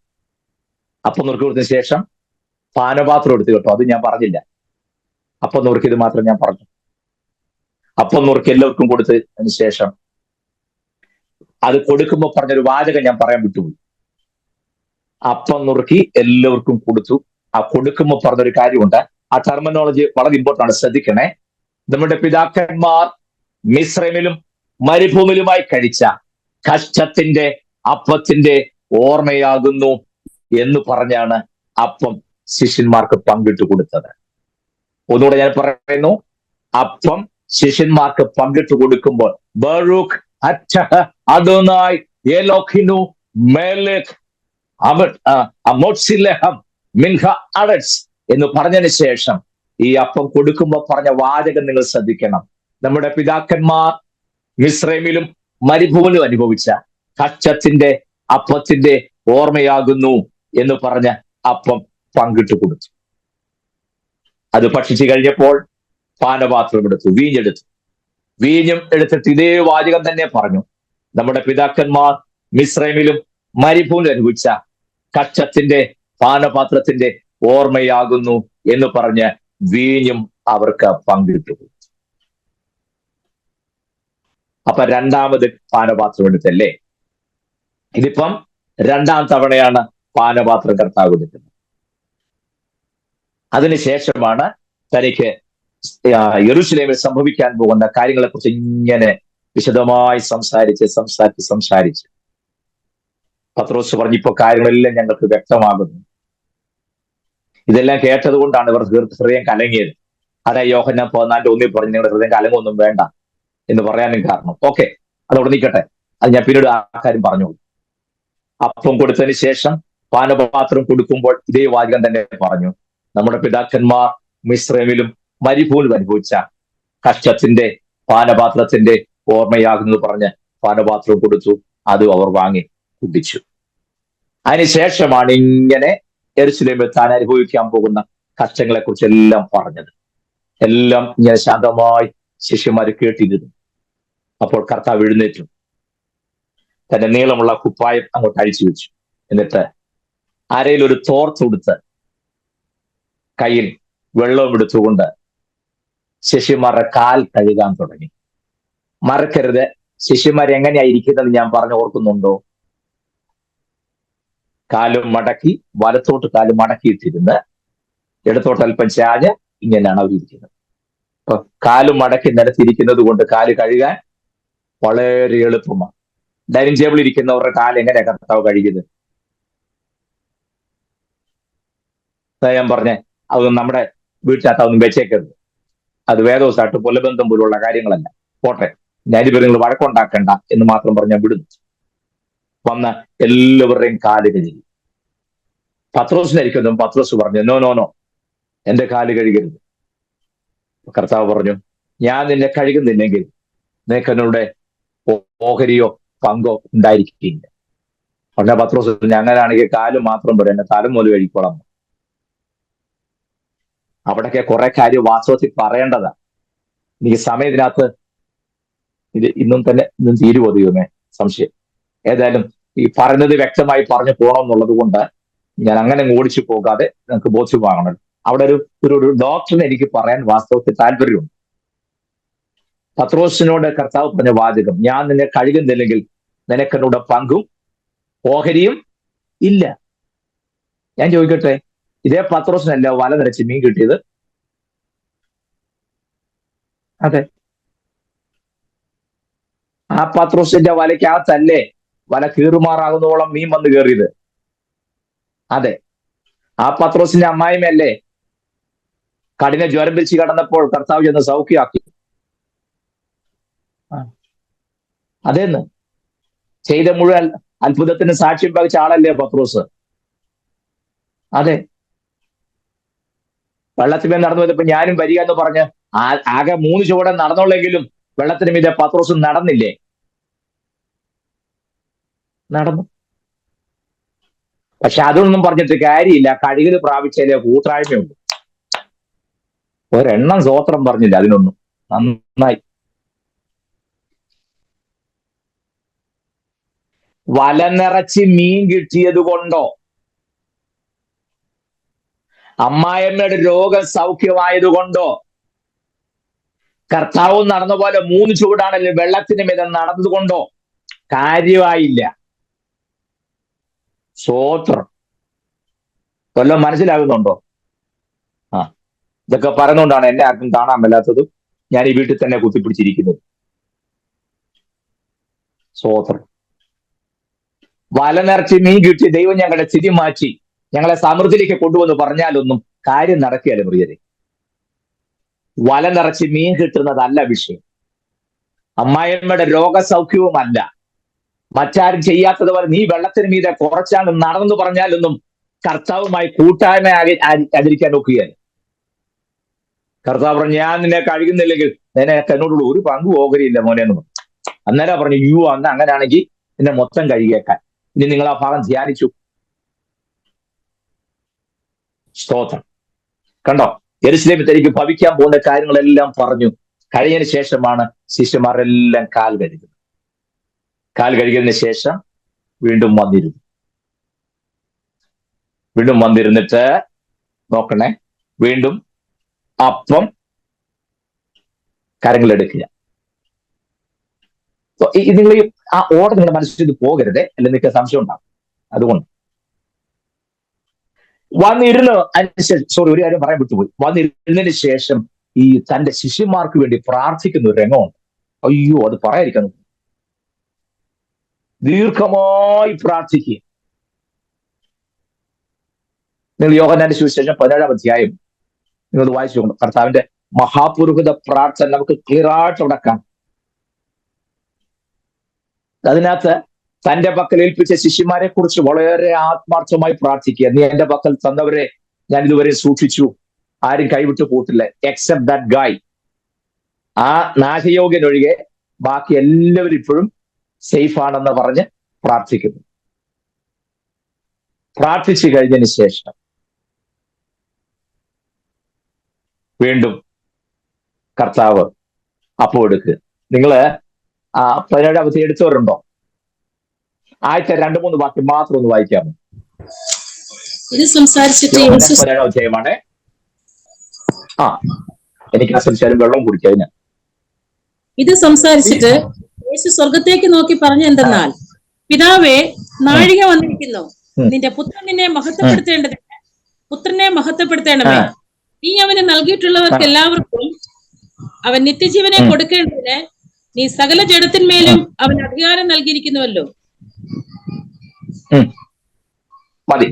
അപ്പം നുറുക്കി കൊടുത്തതിന് ശേഷം പാനപാത്രം എടുത്ത് കേട്ടോ, അത് ഞാൻ പറഞ്ഞില്ല. അപ്പം നുറുക്കിയത് മാത്രം ഞാൻ പറഞ്ഞു. അപ്പം നുറുക്കി എല്ലാവർക്കും കൊടുത്തതിന് ശേഷം അത് കൊടുക്കുമ്പോൾ പറഞ്ഞൊരു വാചകം ഞാൻ പറയാൻ വിട്ടുപോയി. അപ്പം നുറുക്കി എല്ലാവർക്കും കൊടുത്തു. ആ കൊടുക്കുമ്പോൾ പറഞ്ഞൊരു കാര്യമുണ്ട്. ആ ടെർമിനോളജി വളരെ ഇമ്പോർട്ടൻ്റ് ആണ്, ശ്രദ്ധിക്കണേ. നമ്മുടെ പിതാക്കന്മാർ മിസ്രൈമിലും മരുഭൂമിയിലുമായി കഴിച്ച കഷ്ടത്തിന്റെ അപ്പത്തിന്റെ ഓർമ്മയാകുന്നു എന്ന് പറഞ്ഞാണ് അപ്പം ശിഷ്യന്മാർക്ക് പങ്കിട്ട് കൊടുത്തത്. ഒന്നുകൂടെ ഞാൻ പറയുന്നു, അപ്പം ശിഷ്യന്മാർക്ക് പങ്കിട്ട് കൊടുക്കുമ്പോൾ ബറൂഖ് അദോനായി എലോഹിനു മെലെക് അമോത്സിലഹം മിൻഹ അഡ്സ് എന്ന് പറഞ്ഞതിന് ശേഷം ഈ അപ്പം കൊടുക്കുമ്പോൾ പറഞ്ഞ വാചകം നിങ്ങൾ ശ്രദ്ധിക്കണം. നമ്മുടെ പിതാക്കന്മാർ മിസ്രൈമിലും മരുഭൂമിയിലും അനുഭവിച്ച കച്ചത്തിന്റെ അപ്പത്തിന്റെ ഓർമ്മയാകുന്നു എന്ന് പറഞ്ഞ് അപ്പം പങ്കിട്ട് കൊടുത്തു. അത് ഭക്ഷിച്ചു കഴിഞ്ഞപ്പോൾ പാനപാത്രം എടുത്തു, വീഞ്ഞെടുത്തു. വീഞ്ഞും എടുത്തിട്ട് ഇതേ വാചകം തന്നെ പറഞ്ഞു, നമ്മുടെ പിതാക്കന്മാർ മിസ്രൈമിലും മരുഭൂമിയിൽ അനുഭവിച്ച കച്ചത്തിന്റെ പാനപാത്രത്തിന്റെ ഓർമ്മയാകുന്നു എന്ന് പറഞ്ഞ് വീഞ്ഞും അവർക്ക് പങ്കിട്ടു. അപ്പൊ രണ്ടാമത് പാനപാത്രം എടുത്തല്ലേ. ഇതിപ്പം രണ്ടാം തവണയാണ് പാനപാത്രം കർത്താവ് എടുക്കുന്നത്. അതിനുശേഷമാണ് തനിക്ക് യെരൂശലേമിൽ സംഭവിക്കാൻ പോകുന്ന കാര്യങ്ങളെക്കുറിച്ച് ഇങ്ങനെ വിശദമായി സംസാരിച്ച് പത്രോസ് പറഞ്ഞു, ഇപ്പൊ കാര്യങ്ങളെല്ലാം ഞങ്ങൾക്ക് വ്യക്തമാകുന്നു. ഇതെല്ലാം കേട്ടത് കൊണ്ടാണ് ഇവർ ഹൃദയം കലങ്ങിയത്. അതാ യോഹന്നാൻ 14:1 പറഞ്ഞു, നിങ്ങളുടെ ഹൃദയം കലങ്ങൊന്നും വേണ്ട എന്ന് പറയാനും കാരണം. ഓക്കെ, അതവിടെ നിൽക്കട്ടെ, അത് ഞാൻ പിന്നീട് ആ കാര്യം പറഞ്ഞോളൂ. അപ്പം കൊടുത്തതിന് ശേഷം പാനപാത്രം കൊടുക്കുമ്പോൾ ഇതേ വാചകം തന്നെ പറഞ്ഞു, നമ്മുടെ പിതാക്കന്മാർ മിസ്രൈമിലും മരുഭൂമിയിലും അനുഭവിച്ച കഷ്ടത്തിന്റെ പാനപാത്രത്തിന്റെ ഓർമ്മയാകുന്നത് പറഞ്ഞ് പാനപാത്രം കൊടുത്തു. അതും അവർ വാങ്ങി കുടിച്ചു. അതിനുശേഷമാണ് ഇങ്ങനെ യെരൂശലേമിൽ താൻ അനുഭവിക്കാൻ പോകുന്ന കഷ്ടങ്ങളെ കുറിച്ച് എല്ലാം പറഞ്ഞത്. എല്ലാം ഇങ്ങനെ ശാന്തമായി ശിഷ്യന്മാര് കേട്ടിരുന്നു. അപ്പോൾ കർത്താവ് എഴുന്നേറ്റു, തന്റെ നീളമുള്ള കുപ്പായം അങ്ങോട്ട് അഴിച്ചു വെച്ചു. എന്നിട്ട് അരയിൽ ഒരു തോർത്തെടുത്ത് കയ്യിൽ വെള്ളവും എടുത്തുകൊണ്ട് ശിഷ്യന്മാരുടെ കാൽ കഴുകാൻ തുടങ്ങി. മറക്കരുത്, ശിഷ്യന്മാർ എങ്ങനെയായിരിക്കുന്നത് ഞാൻ പറഞ്ഞു ഓർക്കുന്നുണ്ടോ? കാലും മടക്കി, വലത്തോട്ട് കാലും മടക്കിയിട്ടിരുന്ന് ഇടത്തോട്ട് അല്പം ചാഞ്ഞ് ഇങ്ങനെയാണ് അവരിയ്ക്കുന്നത്. അപ്പൊ കാലും മടക്കി നിലത്തിരിക്കുന്നത് കൊണ്ട് കാല് കഴുകാൻ വളരെ എളുപ്പമാണ്. ഡൈനിങ് ടേബിളിൽ ഇരിക്കുന്നവരുടെ കാല് എങ്ങനെയാ കർത്താവ് കഴുകിയത്? ഞാൻ പറഞ്ഞേ, അതൊന്നും നമ്മുടെ വീട്ടിനകത്ത് അതൊന്നും വെച്ചേക്കരുത്. അത് വേദവസായിട്ട് പുലബന്ധം പോലുള്ള കാര്യങ്ങളല്ല. പോട്ടെ, ഞാനിവർ നിങ്ങൾ വഴക്കുണ്ടാക്കണ്ട എന്ന് മാത്രം പറഞ്ഞാൽ വിടുന്നു. വന്ന് എല്ലാവരുടെയും കാല് കഴുകി. പത്രോസിനായിരിക്കും. പത്രോസ് പറഞ്ഞു, നോ, എന്റെ കാല് കഴുകരുത്. കർത്താവ് പറഞ്ഞു, ഞാൻ നിന്നെ കഴുകുന്നില്ലെങ്കിൽ നിനക്ക് എന്നോട് ഓഹരിയോ പങ്കോ ഉണ്ടായിരിക്കില്ല. പറഞ്ഞ പത്രോസ്, അങ്ങനെയാണെങ്കിൽ കാല് മാത്രം പറയും, എന്നെ തല മുതൽ കഴിക്കോളാം. അവിടൊക്കെ കുറെ കാര്യം വാസ്തവത്തിൽ പറയേണ്ടതാ. എനിക്ക് സമയത്തിനകത്ത് ഇത് ഇന്നും തീരുവോ ദൈവമേ, സംശയം. ഏതായാലും ഈ പറയുന്നത് വ്യക്തമായി പറഞ്ഞു പോകണം എന്നുള്ളത് കൊണ്ട് ഞാൻ അങ്ങനെ ഓടിച്ചു പോകാതെ നിങ്ങൾക്ക് ബോധ്യമാകണം. അവിടെ ഒരു ഡോക്ടറിനെ എനിക്ക് പറയാൻ വാസ്തവത്തിൽ താല്പര്യമുണ്ട്. പത്രോസിനോട് കർത്താവ് പറഞ്ഞ വാചകം, ഞാൻ നിന്നെ കഴുകുന്നില്ലെങ്കിൽ നിനക്കെന്നോട് പങ്കും ഓഹരിയും ഇല്ല. ഞാൻ ചോദിക്കട്ടെ, ഇതേ പത്രോസിനല്ല വല നിറച്ച് മീൻ കിട്ടിയത്? അതെ, ആ പത്രോസിന്റെ വലയ്ക്കകത്തല്ലേ വല കീറുമാറാകുന്നോളം മീൻ വന്ന് കയറിയത്? അതെ, ആ പത്രോസിന്റെ അമ്മായിമല്ലേ കഠിന ജ്വരം പിടിച്ച് കിടന്നപ്പോൾ കർത്താവ് ചെന്ന് സൗഖ്യമാക്കി? അതേന്ന് ചെയ്ത മുഴുവൻ അത്ഭുതത്തിന് സാക്ഷ്യം വഹിച്ച ആളല്ലേ പത്രോസ്? അതെ, വെള്ളത്തിന്മേൽ നടന്നു വന്നപ്പോ ഞാനും വരിക എന്ന് പറഞ്ഞ് ആകെ 3 ചുവടെ നടന്നുള്ളെങ്കിലും വെള്ളത്തിന് മീതെ പത്രോസ് നടന്നില്ലേ? നടന്നു. പക്ഷെ അതൊന്നും പറഞ്ഞിട്ട് കാര്യമില്ല. കഴുകൽ പ്രാപിച്ചാലേ കൂട്ടായ്മയുണ്ട്. ഒരെണ്ണം സ്വോത്രം പറഞ്ഞില്ല അതിനൊന്നും. നന്നായി. വല നിറച്ച് മീൻ കിട്ടിയത് കൊണ്ടോ, അമ്മായിയമ്മയുടെ രോഗം സൗഖ്യമായത് കൊണ്ടോ, കർത്താവ് നടന്ന പോലെ 3 ചുവടാണല്ലോ വെള്ളത്തിന് മീതെ നടന്നതുകൊണ്ടോ കാര്യമായില്ല. സ്വോത്രം. കൊല്ലം മനസ്സിലാകുന്നുണ്ടോ? ഇതൊക്കെ പറഞ്ഞുകൊണ്ടാണ് എന്നെ ആർക്കും കാണാൻ മേലാത്തതും ഞാൻ ഈ വീട്ടിൽ തന്നെ കുത്തിപ്പിടിച്ചിരിക്കുന്നത്. സ്വോത്രം. വല നിറച്ച് മീൻ കിട്ടി, ദൈവം ഞങ്ങളുടെ സ്ഥിതി മാറ്റി ഞങ്ങളെ സമൃദ്ധിയിലേക്ക് കൊണ്ടുവന്ന് പറഞ്ഞാലൊന്നും കാര്യം നടക്കുകയല്ല പ്രിയരെ. വല നിറച്ച് മീൻ കിട്ടുന്നതല്ല വിഷയം. അമ്മായിയമ്മയുടെ രോഗസൗഖ്യവുമല്ല. മറ്റാരും ചെയ്യാത്തതുപോലെ നീ വെള്ളത്തിന് മീതെ കുറച്ചാണ് നടന്നെന്ന് പറഞ്ഞാലൊന്നും കർത്താവുമായി കൂട്ടായ്മ ആചരിക്കാൻ നോക്കുകയല്ല. കർത്താവ് പറഞ്ഞു, ഞാൻ നിന്നെ കഴുകുന്നില്ലെങ്കിൽ നിനക്ക് എന്നോടുള്ള ഒരു പങ്ക് ഓഹരിയില്ല മോനെ എന്ന് പറഞ്ഞു. അന്നേരം പറഞ്ഞു, അന്ന് അങ്ങനെയാണെങ്കിൽ എന്നെ മൊത്തം കഴുകിയേക്കാൻ. ഇനി നിങ്ങൾ ആ ഭാഗം ധ്യാനിച്ചു. സ്തോത്രം. കണ്ടോ, യെരൂശലേമിൽ തനിക്ക് ഭവിക്കാൻ പോകുന്ന കാര്യങ്ങളെല്ലാം പറഞ്ഞു കഴിഞ്ഞതിന് ശേഷമാണ് ശിഷ്യന്മാരെല്ലാം കാൽ കഴുകുന്നത്. കാൽ കഴുകിയതിന് ശേഷം വീണ്ടും വന്നിരുന്നിട്ട് നോക്കണേ, വീണ്ടും അപ്പം കരങ്ങളെടുക്കുക. നിങ്ങൾ ആ ഓർഡർ നിങ്ങളുടെ മനസ്സിൽ പോകരുതേ, അല്ലെങ്കിൽ നിങ്ങൾക്ക് സംശയം ഉണ്ടാകും. അതുകൊണ്ട് വന്നിരുന്ന് ഒരു കാര്യം പറയാൻ വിട്ടുപോയി. വന്നിരുന്നതിന് ശേഷം ഈ തന്റെ ശിഷ്യന്മാർക്ക് വേണ്ടി പ്രാർത്ഥിക്കുന്ന ഒരു രംഗമുണ്ട്. അയ്യോ, അത് പറയാതിരിക്കുന്നു. ദീർഘമായി പ്രാർത്ഥിക്കുക. നിങ്ങൾ യോഹന്നാന്റെ സുവിശേഷം 17-ാം അധ്യായം നിങ്ങൾ വായിച്ചു. കർത്താവിന്റെ മഹാപുരോഹിത പ്രാർത്ഥന നമുക്ക് ക്ലിയർ ആയിട്ട് അവിടെ കാണാം. അതിനകത്ത് തന്റെ പക്കൽ ഏൽപ്പിച്ച ശിഷ്യന്മാരെ കുറിച്ച് വളരെ ആത്മാർത്ഥമായി പ്രാർത്ഥിക്കുക. നീ എന്റെ പക്കൽ തന്നവരെ ഞാൻ ഇതുവരെ സൂക്ഷിച്ചു, ആരും കൈവിട്ടു പോയിട്ടില്ല, എക്സെപ്റ്റ് ദാറ്റ് ഗായ്. ആ നാശയോഗ്യനൊഴികെ ബാക്കി എല്ലാവരും ഇപ്പോഴും സേഫ് ആണെന്ന് പറഞ്ഞ് പ്രാർത്ഥിക്കുന്നു. പ്രാർത്ഥിച്ചു കഴിഞ്ഞതിന് ശേഷം വീണ്ടും കർത്താവ് അപ്പം എടുക്കുക. നിങ്ങള് 17-ാം അധ്യായം എടുത്തവരുണ്ടോ? ആദ്യത്തെ 2-3 വാക്യം മാത്രം ഒന്ന് വായിക്കാമോ? ഇത് സംസാരിച്ചിട്ട് 17-ാം അധ്യായമാണ്. എനിക്ക് ആ സംസാരം വെള്ളം കുടിക്കാൻ. ഇത് സംസാരിച്ചിട്ട് യേശു സ്വർഗത്തേക്ക് നോക്കി പറഞ്ഞു എന്തെന്നാൽ, പിതാവേ, നാഴിക വന്നിരിക്കുന്നു, നിന്റെ പുത്രനെ മഹത്വപ്പെടുത്തേണ്ടമേ. നീ അവന് നൽകിയിട്ടുള്ളവർക്ക് എല്ലാവർക്കും അവൻ നിത്യജീവനെ കൊടുക്കേണ്ടതിന് നീ സകല ജഡത്തിന്മേലും അവന് അധികാരം നൽകിയിരിക്കുന്നുവല്ലോ. മതി,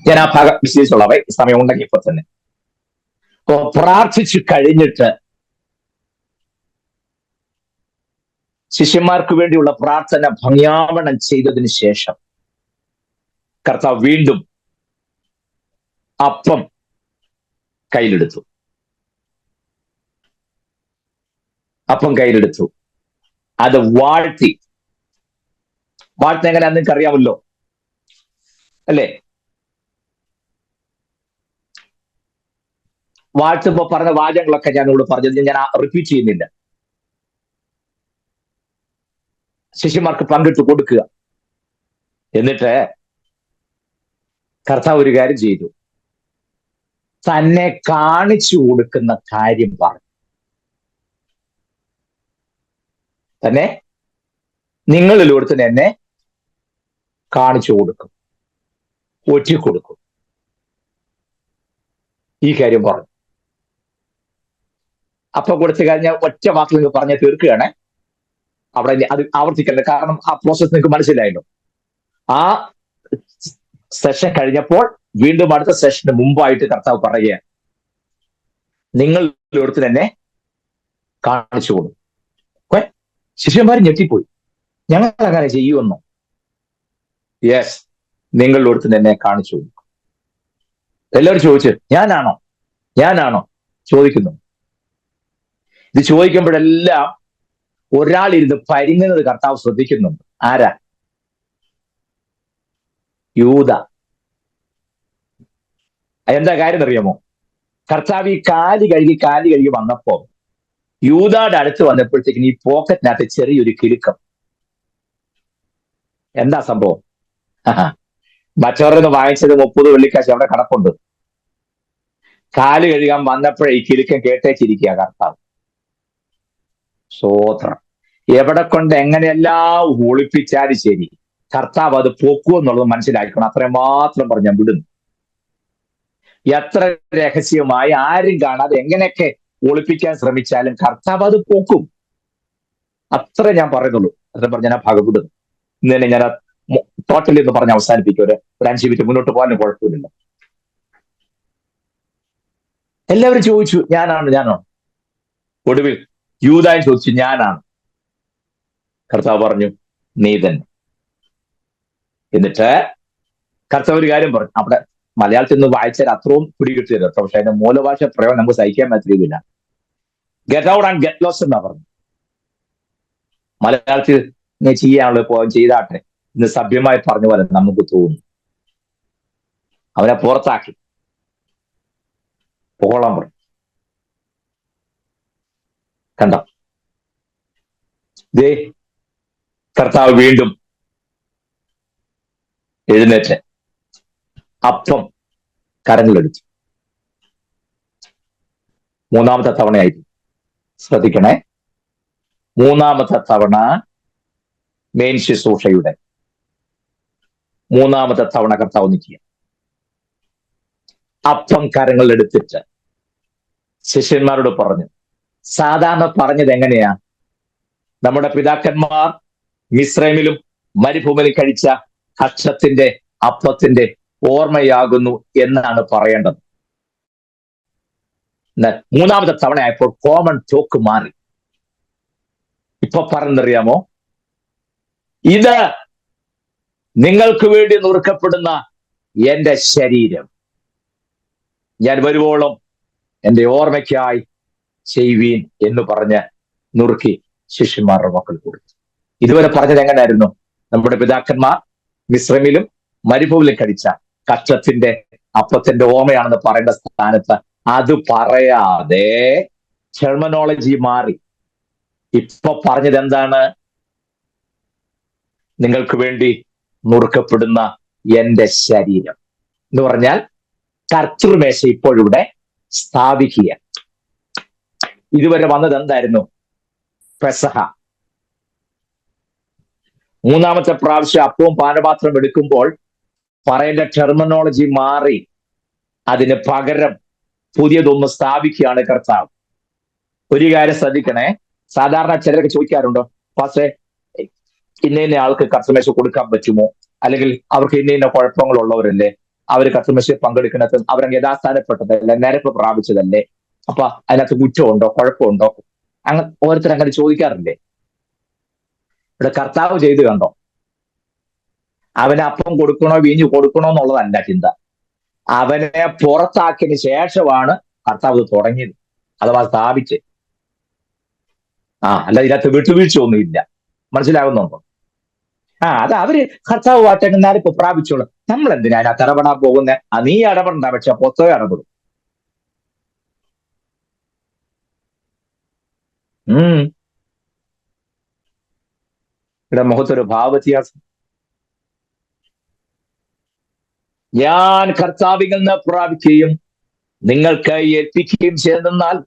ഞാൻ ആ ഭാഗം വിശേഷിച്ചുള്ളവ സമയം ഉണ്ടെങ്കിൽ ഇപ്പൊ തന്നെ. പ്രാർത്ഥിച്ചു കഴിഞ്ഞിട്ട് ശിഷ്യന്മാർക്ക് വേണ്ടിയുള്ള പ്രാർത്ഥന ഭംഗിയാവണം ചെയ്തതിന് ശേഷം കർത്താവ് വീണ്ടും അപ്പം കയ്യിലെടുത്തു. അത് വാഴ്ത്തി എങ്ങനെയാ നിങ്ങൾക്ക് അറിയാമല്ലോ അല്ലേ? വാഴ്ത്തുമ്പോ പറഞ്ഞ വാചകങ്ങളൊക്കെ ഞാൻ ഇവിടെ പറഞ്ഞത് ഞാൻ റിപ്പീറ്റ് ചെയ്യുന്നില്ല. ശിഷ്യന്മാർക്ക് പങ്കിട്ട് കൊടുക്കുക. എന്നിട്ട് കർത്താവ് ഒരു കാര്യം ചെയ്തു, തന്നെ കാണിച്ചു കൊടുക്കുന്ന കാര്യം പറഞ്ഞു. തന്നെ നിങ്ങളിലൂടെ എന്നെ കാണിച്ചു കൊടുക്കും, ഒറ്റിക്കൊടുക്കും. ഈ കാര്യം പറഞ്ഞു. അപ്പൊ കൊടുത്തു കഴിഞ്ഞാൽ ഒറ്റ വാക്കിൽ നിങ്ങൾ പറഞ്ഞ് തീർക്കുകയാണ്. അവിടെ അത് ആവർത്തിക്കണ്ട, കാരണം ആ പ്രോസസ് നിങ്ങൾക്ക് മനസ്സിലായല്ലോ. ആ സെഷൻ കഴിഞ്ഞപ്പോൾ വീണ്ടും അടുത്ത സെഷന് മുമ്പായിട്ട് കർത്താവ് പറയുക, നിങ്ങൾ ഓരോരുത്തർ എന്നെ കാണിച്ചു കൊടുക്കും. ശിഷ്യന്മാർ ഞെട്ടിപ്പോയി, ഞങ്ങൾ അങ്ങനെ ചെയ്യുമെന്നോ? യെസ്, നിങ്ങൾ ഓരോരുത്തർ എന്നെ കാണിച്ചു കൊടുക്കും. എല്ലാവരും ചോദിച്ചു, ഞാനാണോ ചോദിക്കുന്നു. ഇത് ചോദിക്കുമ്പോഴെല്ലാം ഒരാളിരുന്ന് പരിങ്ങുന്നത് കർത്താവ് ശ്രദ്ധിക്കുന്നുണ്ട്. ആരാ? യൂദ. എന്താ കാര്യം അറിയാമോ? കർത്താവ് ഈ കാല് കഴുകി വന്നപ്പോ യൂദയുടെ അടുത്ത് വന്നപ്പോഴത്തേക്കിന് ഈ പോക്കറ്റിനകത്ത് ചെറിയൊരു കിലുക്കം. എന്താ സംഭവം? മറ്റവരിൽ നിന്ന് വാങ്ങിച്ചത് 30 വെള്ളിക്കാശ് അവിടെ കിടപ്പുണ്ട്. കാല് കഴുകാൻ വന്നപ്പോഴേ ഈ കിലുക്കം കേട്ടേച്ചിരിക്കുക കർത്താവ്. സ്തോത്രം. എവിടെ കൊണ്ട് എങ്ങനെയെല്ലാം ഒളിപ്പിച്ചാലും ശരി, കർത്താവ് അത് പൊക്കുമെന്നുള്ളത് മനസ്സിലാക്കണം. അത്രയും മാത്രം പറഞ്ഞ് ഞാൻ വിടുന്നു. എത്ര രഹസ്യമായി ആരും കാണാതെ എങ്ങനെയൊക്കെ ഒളിപ്പിക്കാൻ ശ്രമിച്ചാലും കർത്താവ് അത് പൊക്കും. അത്ര ഞാൻ പറയുന്നുള്ളൂ. അത്ര പറഞ്ഞ ഞാൻ ഭാഗം വിടുന്നു. ഇന്ന് തന്നെ ഞാൻ ടോട്ടലി എന്ന് പറഞ്ഞ് അവസാനിപ്പിക്കും. ഒരു 5 മിനിറ്റ് മുന്നോട്ട് പോകാനും കുഴപ്പമില്ല. എല്ലാവരും ചോദിച്ചു, ഞാനാണോ? ഒടുവിൽ യൂദാൻ ചോദിച്ചു, ഞാനാണ്. കർത്താവ് പറഞ്ഞു, നീ തന്നെ. എന്നിട്ട് കർത്താവ് ഒരു കാര്യം പറഞ്ഞു. അവിടെ മലയാളത്തിൽ നിന്ന് വായിച്ചാൽ അത്രയും പിടികിട്ടിയത് കേട്ടോ. പക്ഷെ അതിന്റെ മൂലഭാഷ പ്രയോഗം നമുക്ക് സഹിക്കാൻ പറ്റില്ല. Get out and get lost എന്നാ പറഞ്ഞു. മലയാളത്തിൽ ഇങ്ങനെ ചെയ്യാനുള്ള പോകാൻ ചെയ്താട്ടെ ഇന്ന് സഭ്യമായി പറഞ്ഞ പോലെ നമുക്ക് തോന്നും. അവനെ പുറത്താക്കി പോകോളാൻ പറഞ്ഞു. കണ്ടോ? ദേ കർത്താവ് വീണ്ടും എഴുന്നേറ്റ് അപ്പം കരങ്ങളെടുത്തു. മൂന്നാമത്തെ തവണയായിരുന്നു. ശ്രദ്ധിക്കണേ, മൂന്നാമത്തെ തവണ മെയിൻ ശുശ്രൂഷയുടെ മൂന്നാമത്തെ തവണ കർത്താവ് നിൽക്കുക. അപ്പം കരങ്ങളെടുത്തിട്ട് ശിഷ്യന്മാരോട് പറഞ്ഞു. സാധാരണ പറഞ്ഞത് എങ്ങനെയാ? നമ്മുടെ പിതാക്കന്മാർ മിസ്രൈമിലും മരുഭൂമിയിലും കഴിച്ച ഭക്ഷണത്തിന്റെ അപ്പത്തിന്റെ ഓർമ്മയാകുന്നു എന്നാണ് പറയേണ്ടത്. മൂന്നാമത്തെ തവണയായപ്പോൾ കോമൺ ടോക്ക് മാറി. ഇപ്പൊ പറഞ്ഞറിയാമോ? ഇത് നിങ്ങൾക്ക് വേണ്ടി നുറുക്കപ്പെടുന്ന എന്റെ ശരീരം, ഞാൻ വരുവോളം എന്റെ ഓർമ്മയ്ക്കായി ചെയ്യുവീൻ എന്ന് പറഞ്ഞ് നുറുക്കി ശിഷ്യന്മാരുടെ മക്കൾ കൊടുത്തു. ഇതുവരെ പറഞ്ഞത് എങ്ങനെയായിരുന്നു? നമ്മുടെ പിതാക്കന്മാർ മിസ്രൈമിലും മരുഭൂമിയിലും കഴിച്ച കഷ്ടത്തിന്റെ അപ്പത്തിന്റെ ഓർമ്മയാണെന്ന് പറയേണ്ട സ്ഥാനത്ത് അത് പറയാതെ ടെർമിനോളജി മാറി. ഇപ്പൊ പറഞ്ഞത് എന്താണ്? നിങ്ങൾക്ക് വേണ്ടി നുറുക്കപ്പെടുന്ന എന്റെ ശരീരം എന്ന് പറഞ്ഞാൽ കർത്തൃമേശ ഇപ്പോഴിവിടെ സ്ഥാപിക്കുക. ഇതുവരെ വന്നത് എന്തായിരുന്നു? പെസഹ. മൂന്നാമത്തെ പ്രാവശ്യം അപ്പവും പാനപാത്രം എടുക്കുമ്പോൾ പറയേണ്ട ടെർമിനോളജി മാറി. അതിന് പകരം പുതിയതൊന്ന് സ്ഥാപിക്കുകയാണ് കർത്താവ്. ഒരു കാര്യം ശ്രദ്ധിക്കണേ, സാധാരണ ചിലരൊക്കെ ചോദിക്കാറുണ്ടോ, പക്ഷേ ഇന്ന ആൾക്ക് കർത്തൃമേശ കൊടുക്കാൻ പറ്റുമോ? അല്ലെങ്കിൽ അവർക്ക് ഇന്ന കുഴപ്പങ്ങളുള്ളവരല്ലേ, അവർ കർത്തൃമേശയിൽ പങ്കെടുക്കുന്നത് അവരങ്ങ് യഥാസ്ഥാനപ്പെട്ടതല്ലേ, നിരപ്പ് പ്രാപിച്ചതല്ലേ, അപ്പൊ അതിനകത്ത് കുറ്റമുണ്ടോ കുഴപ്പമുണ്ടോ? അങ്ങനെ ഓരോരുത്തർ അങ്ങനെ ചോദിക്കാറില്ലേ? ഇവിടെ കർത്താവ് ചെയ്ത് കണ്ടോ? അവന് അപ്പം കൊടുക്കണോ വീഞ്ഞു കൊടുക്കണോ എന്നുള്ളതല്ല ചിന്ത. അവനെ പുറത്താക്കിയതിന് ശേഷമാണ് കർത്താവ് ഇത് തുടങ്ങിയത്, അഥവാ സ്ഥാപിച്ച്. അല്ല ഇതിനകത്ത് വിട്ടുവീഴ്ച ഒന്നുമില്ല. മനസ്സിലാകുന്നുണ്ടോ? അത് അവര് കർത്താവ് വാറ്റങ്ങാലും ഇപ്പൊ പ്രാപിച്ചോളൂ. നമ്മൾ എന്തിനാ അതിനകത്ത് ഇടപെടാൻ പോകുന്നേ? നീ ഇടപെടണ്ട, പക്ഷെ പൊത്തവേ ഇടപെടും. ഇവിടെ മുഖത്തൊരു ഭാവവ്യത്യാസം. ഞാൻ കർത്താവിൽ നിന്ന് പ്രാപിക്കുകയും നിങ്ങൾക്ക് ഏൽപ്പിക്കുകയും ചെയ്തെന്നാൽ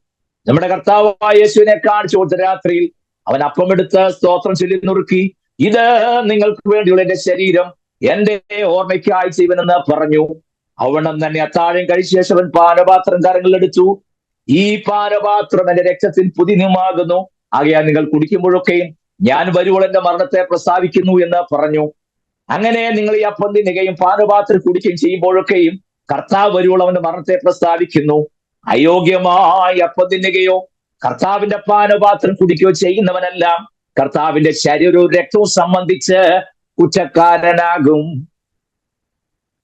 നമ്മുടെ കർത്താവായ യേശുവിനെ കാണിച്ചു കൊടുത്ത രാത്രിയിൽ അവൻ അപ്പമെടുത്ത് സ്തോത്രം ചൊല്ലി നുറുക്കി, ഇത് നിങ്ങൾക്ക് വേണ്ടിയുള്ള എന്റെ ശരീരം, എന്റെ ഓർമ്മയ്ക്കായി ചെയ്യുവനെന്ന് പറഞ്ഞു. അവണ്ണം തന്നെ അത്താഴം കഴിച്ച ശേഷം അവൻ പാനപാത്രം കരങ്ങളിലെടുത്തു. ഈ പാനപാത്രം എന്റെ രക്തത്തിൽ പുതിനുമാകുന്നു, ആകയാൽ നിങ്ങൾ കുടിക്കുമ്പോഴൊക്കെയും ഞാൻ വരുവോളം എന്റെ മരണത്തെ പ്രസ്താവിക്കുന്നു എന്ന് പറഞ്ഞു. അങ്ങനെ നിങ്ങൾ ഈ അപ്പം തിന്നുകയും പാനപാത്രം കുടിക്കുകയും ചെയ്യുമ്പോഴൊക്കെയും കർത്താവ് വരുവോളം അവന്റെ മരണത്തെ പ്രസ്താവിക്കുന്നു. അയോഗ്യമായി അപ്പം തിന്നുകയോ കർത്താവിന്റെ പാനപാത്രം കുടിക്കുകയോ ചെയ്യുന്നവനെല്ലാം കർത്താവിന്റെ ശരീരവും രക്തവും സംബന്ധിച്ച് കുറ്റക്കാരനാകും.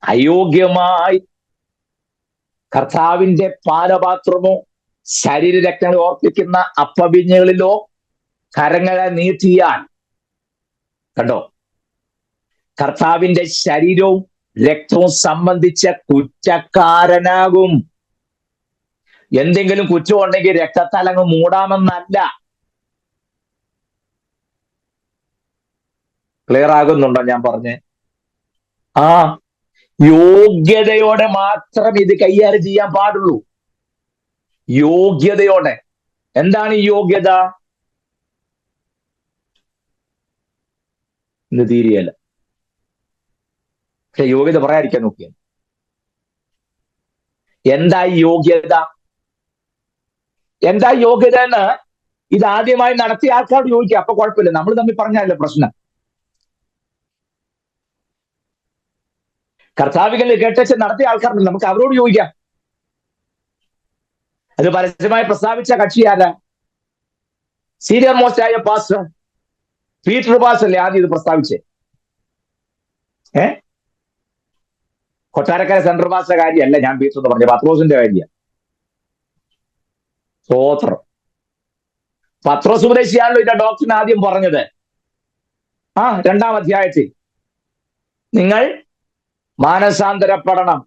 അയോഗ്യമായി കർത്താവിന്റെ പാനപാത്രമോ ശരീര രക്തങ്ങളെ ഓർപ്പിക്കുന്ന അപ്പവിഞ്ഞകളിലോ കരങ്ങളെ നീട്ടിയാൽ, കണ്ടോ, കർത്താവിന്റെ ശരീരവും രക്തവും സംബന്ധിച്ച കുറ്റക്കാരനാകും. എന്തെങ്കിലും കുറ്റമുണ്ടെങ്കിൽ രക്തത്താലങ്ങ് മൂടാമെന്നല്ല. ക്ലിയർ ആകുന്നുണ്ടോ ഞാൻ പറഞ്ഞേ? യോഗ്യതയോടെ മാത്രം ഇത് കൈകാര്യം ചെയ്യാൻ പാടുള്ളൂ. യോഗ്യതയോടെ. എന്താണ് ഈ യോഗ്യത? ഇന്ന് തീരെയല്ല, പക്ഷെ യോഗ്യത പറയാതിരിക്കാൻ നോക്കിയ. എന്താ യോഗ്യത? എന്താ യോഗ്യത എന്ന് ഇത് ആദ്യമായി നടത്തിയ ആൾക്കാരോട് ചോദിക്കുക. അപ്പൊ കുഴപ്പമില്ല, നമ്മൾ തമ്മിൽ പറഞ്ഞാലേ പ്രശ്നം. കർത്താവികളിൽ കേട്ടച്ച് നടത്തിയ ആൾക്കാരുണ്ട്, നമുക്ക് അവരോട് ചോദിക്കാം. അത് പരസ്യമായി പ്രസ്താവിച്ച കക്ഷി ആരാ? സീനിയർ മോസ്റ്റ് ആയ പാസ്റ്റർ പീറ്റർ പാസ്റ്റർ അല്ലേ ആദ്യം ഇത് പ്രസ്താവിച്ചേ? കൊട്ടാരക്കര സെൻട്രൽ പാസ്റ്റർ കാര്യമല്ല ഞാൻ പീറ്റർ എന്ന് പറഞ്ഞ, പത്രോസിന്റെ കാര്യം. സ്തോത്രം. പത്രോസ് ഉപദേശിയാണല്ലോ ഇതിന്റെ ഡോക്ടറിന് ആദ്യം പറഞ്ഞത്. 2-ാം അധ്യായത്തിൽ നിങ്ങൾ മാനസാന്തരപ്പെടണം,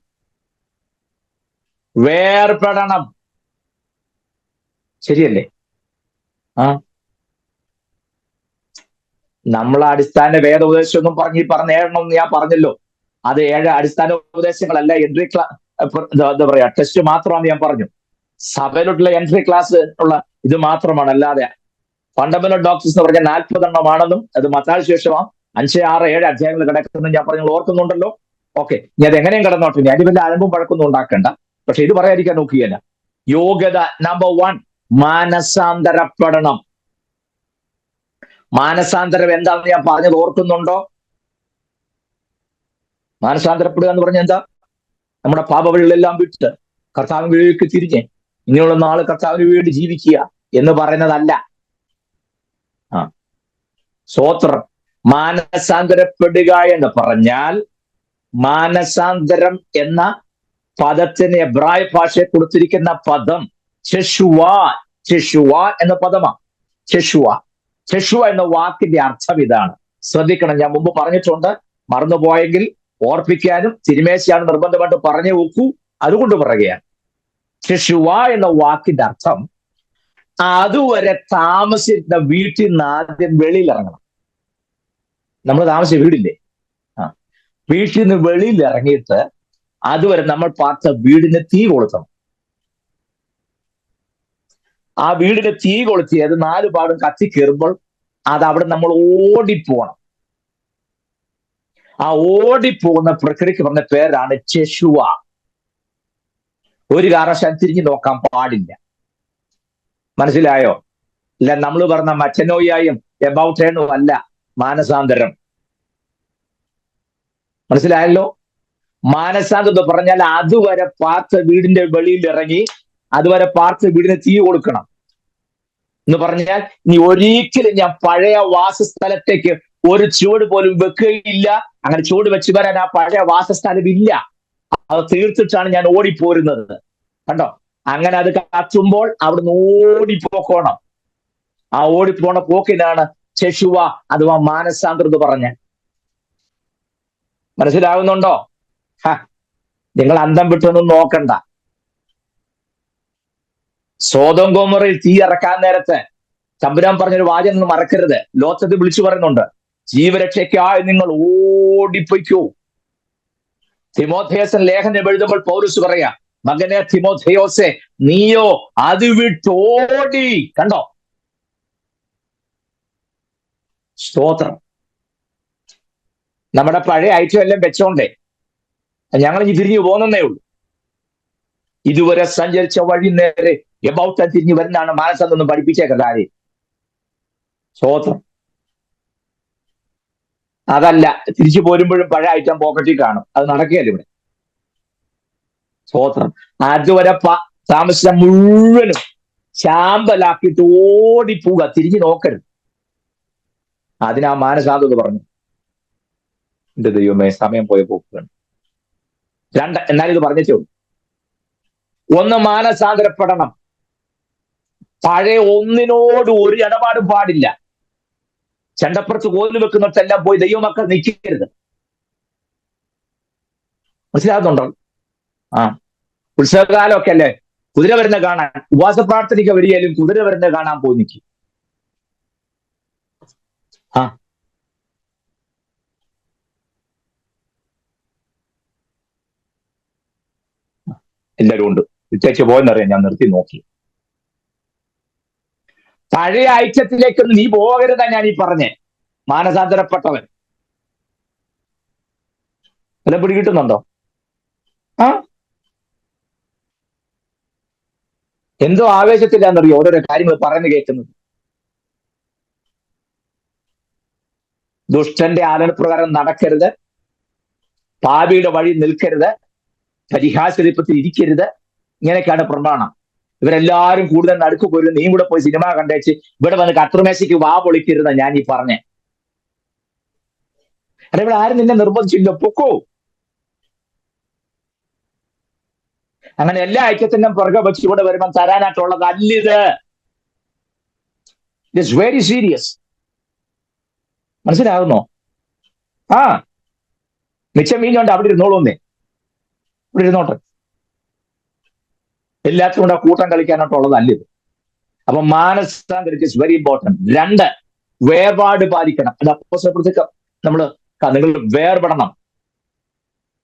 വേർപെടണം. ശരിയല്ലേ? നമ്മളെ അടിസ്ഥാന വേദോപദേശമൊന്നും പറഞ്ഞേണമെന്ന് ഞാൻ പറഞ്ഞല്ലോ. അത് 7 അടിസ്ഥാന ഉപദേശങ്ങളല്ല, എൻട്രി എന്താ പറയാ, ടെസ്റ്റ് മാത്രമാണെന്ന് ഞാൻ പറഞ്ഞു. സഭയിലോട്ടുള്ള എൻട്രി ക്ലാസ് ഉള്ള ഇത് മാത്രമാണ്. അല്ലാതെ ഫണ്ടമെന്റൽ ഡോക്ടേഴ്സ് എന്ന് പറഞ്ഞാൽ 40 എണ്ണമാണെന്നും അത് മത്തായി ശേഷമാണ് 5, 6, 7 അധ്യായങ്ങൾ കിടക്കുന്നു ഞാൻ പറഞ്ഞു ഓർക്കുന്നുണ്ടല്ലോ. ഓക്കെ, ഇനി അത് എങ്ങനെയും കിടന്നോട്ടെ, ഞാൻ വലിയ അലമ്പും പഴക്കൊന്നും ഉണ്ടാക്കണ്ട. പക്ഷെ ഇത് പറയാതിരിക്കാൻ നോക്കുകയല്ല. യോഗ്യത നമ്പർ 1, മാനസാന്തരപ്പെടണം. മാനസാന്തരം എന്താണെന്ന് ഞാൻ പറഞ്ഞത് ഓർക്കുന്നുണ്ടോ? മാനസാന്തരപ്പെടുക എന്ന് പറഞ്ഞാൽ എന്താ? നമ്മുടെ പാപവഴികളെല്ലാം വിട്ട് കർത്താവിലേക്ക് തിരിഞ്ഞ് ഇനിയുള്ള നാള് കർത്താവിന് വേണ്ടി ജീവിക്കുക എന്ന് പറയുന്നതല്ല. സ്തോത്രം. മാനസാന്തരപ്പെടുക എന്ന് പറഞ്ഞാൽ, മാനസാന്തരം എന്ന പദത്തിന് എബ്രായ ഭാഷയെ കൊടുത്തിരിക്കുന്ന പദം ചെഷുവ എന്ന പദമാണ്. ചെഷുവ എന്ന വാക്കിന്റെ അർത്ഥം ഇതാണ്. ശ്രദ്ധിക്കണം, ഞാൻ മുമ്പ് പറഞ്ഞിട്ടുണ്ട്, മറന്നുപോയെങ്കിൽ ഓർപ്പിക്കാനും തിരുമേശയാണ് നിർബന്ധമായിട്ട് പറഞ്ഞു നോക്കൂ. അതുകൊണ്ട് പറയുകയാണ്, ചെഷുവ എന്ന വാക്കിന്റെ അർത്ഥം അതുവരെ താമസിക്കുന്ന വീട്ടിൽ നിന്ന് ആദ്യം വെളിയിൽ ഇറങ്ങണം. നമ്മൾ താമസിച്ച വീടില്ലേ, വീട്ടിൽ നിന്ന് വെളിയിൽ ഇറങ്ങിയിട്ട് അതുവരെ നമ്മൾ പാർത്ത വീടിന് തീ കൊളുത്തണം. ആ വീടിന് തീ കൊളുത്തി അത് 4 പാടും കത്തിക്കേറുമ്പോൾ അത് അവിടെ നമ്മൾ ഓടിപ്പോണം. ആ ഓടിപ്പോകുന്ന പ്രക്രിയക്ക് പറഞ്ഞ പേരാണ് ചെഷുവ. ഒരു കാരണവശാലും തിരിഞ്ഞു നോക്കാൻ പാടില്ല. മനസ്സിലായോ? ഇല്ല, നമ്മൾ പറഞ്ഞ മച്ചനോയായും എബൌട്ട് ടേണും അല്ല മാനസാന്തരം. മനസ്സിലായല്ലോ? മാനസാന്തരം പറഞ്ഞാൽ അതുവരെ പാർത്ത വീടിന്റെ വെളിയിൽ ഇറങ്ങി അതുവരെ പാർത്ത വീടിന് തീ കൊടുക്കണം എന്ന് പറഞ്ഞാൽ, ഇനി ഒരിക്കലും ഞാൻ പഴയ വാസസ്ഥലത്തേക്ക് ഒരു ചുവട് പോലും വെക്കുകയില്ല. അങ്ങനെ ചുവട് വെച്ച് വരാൻ ആ പഴയ വാസസ്ഥലം ഇല്ല. അത് തീർത്തിട്ടാണ് ഞാൻ ഓടിപ്പോരുന്നത്. കണ്ടോ? അങ്ങനെ അത് കത്തുമ്പോൾ അവിടുന്ന് ഓടിപ്പോക്കണം. ആ ഓടിപ്പോണ പോക്കിനാണ് ചെഷുവ അഥവാ മാനസാന്തരം പറഞ്ഞ. മനസ്സിലാകുന്നുണ്ടോ? നിങ്ങൾ അന്തം വിട്ടൊന്നും നോക്കണ്ട. സോദോം ഗൊമോറയിൽ തീ ഇറക്കാൻ നേരത്ത് തമ്പുരാൻ പറഞ്ഞൊരു വാചകം ഒന്നും മറക്കരുത്. ലോകത്തിൽ വിളിച്ചു പറയുന്നുണ്ട്, ജീവരക്ഷയ്ക്കായി നിങ്ങൾ ഓടിപ്പോയിക്കോ. തിമോഥെയോസിന് ലേഖനം എഴുതുമ്പോൾ പൗലോസ് പറയാ, മകനെ തിമോഥെയോസെ, നീയോ അത് വിട്ടോടി. കണ്ടോ? സ്തോത്രം. നമ്മുടെ പഴയ ഐറ്റം എല്ലാം വെച്ചോണ്ടേ ഞങ്ങൾ ഇനി തിരിഞ്ഞു പോകുന്നേ ഉള്ളൂ. ഇതുവരെ സഞ്ചരിച്ച വഴി നേരെ എബൌട്ട് തിരിഞ്ഞു വരുന്നതാണ് മാനസാന്തരം പഠിപ്പിച്ചേക്ക കാര്യം. സ്തോത്രം. അതല്ല തിരിച്ചു പോരുമ്പോഴും പഴയ ഐറ്റം പോക്കറ്റിൽ കാണും. അത് നടക്കുകയല്ല ഇവിടെ. സ്തോത്രം. അതുവരെ താമസിച്ച മുഴുവനും ശാമ്പലാക്കിയിട്ട് ഓടിപ്പോവുക, തിരിഞ്ഞു നോക്കരുത്. അതിനാ മാനസാന്തരം പറഞ്ഞു. എന്റെ ദൈവമേ, സമയം പോയ പോക്കുകയാണ്. എന്നാൽ ഇത് പറഞ്ഞേ, 1 മാനസാന്തരപ്പെടണം. പഴയ ഒന്നിനോട് ഒരു ഇടപാടും പാടില്ല. ചെണ്ടപ്പുറത്ത് കോല് വെക്കുന്നിടത്തെല്ലാം പോയി ദൈവമക്കൾ നിൽക്കരുത്. മനസ്സിലാകുന്നുണ്ടോ? ഉത്സവകാലമൊക്കെ അല്ലേ കുതിര വരുന്ന കാണാൻ, ഉപവാസ പ്രാർത്ഥനയ്ക്ക് വരികയാലും കുതിര വരുന്ന കാണാൻ പോയി നിൽക്കും. എല്ലാവരും ഉണ്ട്. വിറ്റേച്ച് പോയെന്നറിയാം, ഞാൻ നിർത്തി നോക്കി. പഴയ ഐക്യത്തിലേക്കൊന്നും നീ പോകരുതാ ഞാൻ ഈ പറഞ്ഞേ. മാനസാന്തരപ്പെട്ടവൻ അല്ല, പിടികിട്ടുന്നുണ്ടോ? എന്തോ ആവേശത്തിലാന്നറിയോ ഓരോരോ കാര്യങ്ങൾ പറഞ്ഞു കേൾക്കുന്നത്. ദുഷ്ടന്റെ ആലനപ്രകാരം നടക്കരുത്, പാപിയുടെ വഴി നിൽക്കരുത്, പരിഹാസത്തിൽ ഇരിക്കരുത്. ഇങ്ങനെയൊക്കെയാണ് പ്രമാണം. ഇവരെല്ലാരും കൂടുതൽ നടുക്ക് പോരും. നീയും കൂടെ പോയി സിനിമ കണ്ടേച്ച് ഇവിടെ വന്ന് കർത്തൃമേശയ്ക്ക് വാ പൊളിക്കരുത് ഞാൻ ഈ പറഞ്ഞേ. അല്ല, ഇവിടെ ആരും നിന്നെ നിർബന്ധിച്ചില്ല, പൊക്കോ. അങ്ങനെ എല്ലാ ഐക്യത്തിനും പുറകെ വെച്ച് ഇവിടെ വരുമ്പം തരാനായിട്ടുള്ളത് അല്ലിത്. It's very serious. മനസ്സിലാകുന്നോ? ആ, മിച്ചം മീനുണ്ട്, അവിടെ ഇരുന്നോളൂന്നേ, ഇവിടെ ഇരുന്നോട്ടെ. എല്ലാത്തിനും കൂടെ കൂട്ടം കളിക്കാനായിട്ടുള്ളതല്ല ഇത്. അപ്പൊ മാനസാന്തരം ഇസ് വെരി ഇമ്പോർട്ടന്റ്. 2, വേർപാട് പാലിക്കണം. അത് അപ്പോസ്തലപ്രവൃത്തി നമ്മൾ നിങ്ങൾ വേർപെടണം.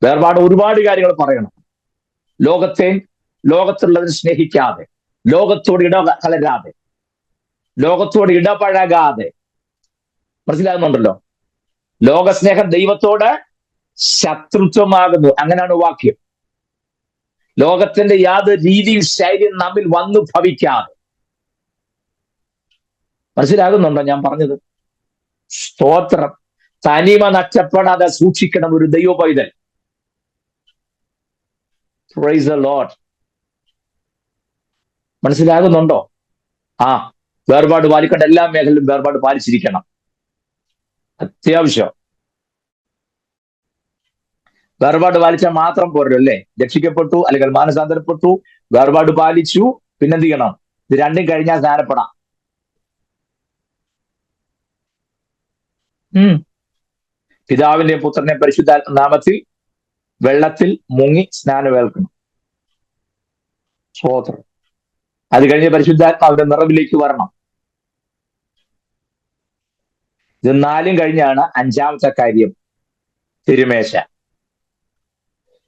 വേർപാട് ഒരുപാട് കാര്യങ്ങൾ പറയണം. ലോകത്തുള്ളവരെ സ്നേഹിക്കാതെ, ലോകത്തോട് കലരാതെ, ലോകത്തോട് ഇടപഴകാതെ. മനസ്സിലാകുന്നുണ്ടല്ലോ? ലോകസ്നേഹം ദൈവത്തോട് ശത്രുത്വമാകുന്നു, അങ്ങനെയാണ് വാക്യം. ലോകത്തിന്റെ യാതൊരു രീതിയും ശൈലിയും നമ്മിൽ വന്നു ഭവിക്കാതെ. മനസ്സിലാകുന്നുണ്ടോ ഞാൻ പറഞ്ഞത്? സ്തോത്രം. തനിമ നഷ്ടപ്പെടാതെ സൂക്ഷിക്കണം ഒരു ദൈവ പൈതൽ. Price the Lord. മനസ്സിലാകുന്നുണ്ടോ? ആ, വേർപാട് പാലിക്കേണ്ട എല്ലാ മേഖലയിലും വേർപാട് പാലിച്ചിരിക്കണം, അത്യാവശ്യം. വേർപാട് പാലിച്ചാൽ മാത്രം പോരല്ലോ അല്ലേ? രക്ഷിക്കപ്പെട്ടു, അല്ലെങ്കിൽ മാനസാന്തരപ്പെട്ടു, വേർപാട് പാലിച്ചു, പിന്നെന്ത് ചെയ്യണം? ഇത് രണ്ടും കഴിഞ്ഞാൽ സ്നാനപ്പെടാം. പിതാവിന്റെയും പുത്രന്റെയും പരിശുദ്ധാത്മ നാമത്തിൽ വെള്ളത്തിൽ മുങ്ങി സ്നാനമേൽക്കണം. സ്തോത്രം. അത് കഴിഞ്ഞ് പരിശുദ്ധാത്മാവിന്റെ നിറവിലേക്ക് വരണം. ഇത് 4 കഴിഞ്ഞാണ് 5ാമത്തെ കാര്യം, തിരുമേശ.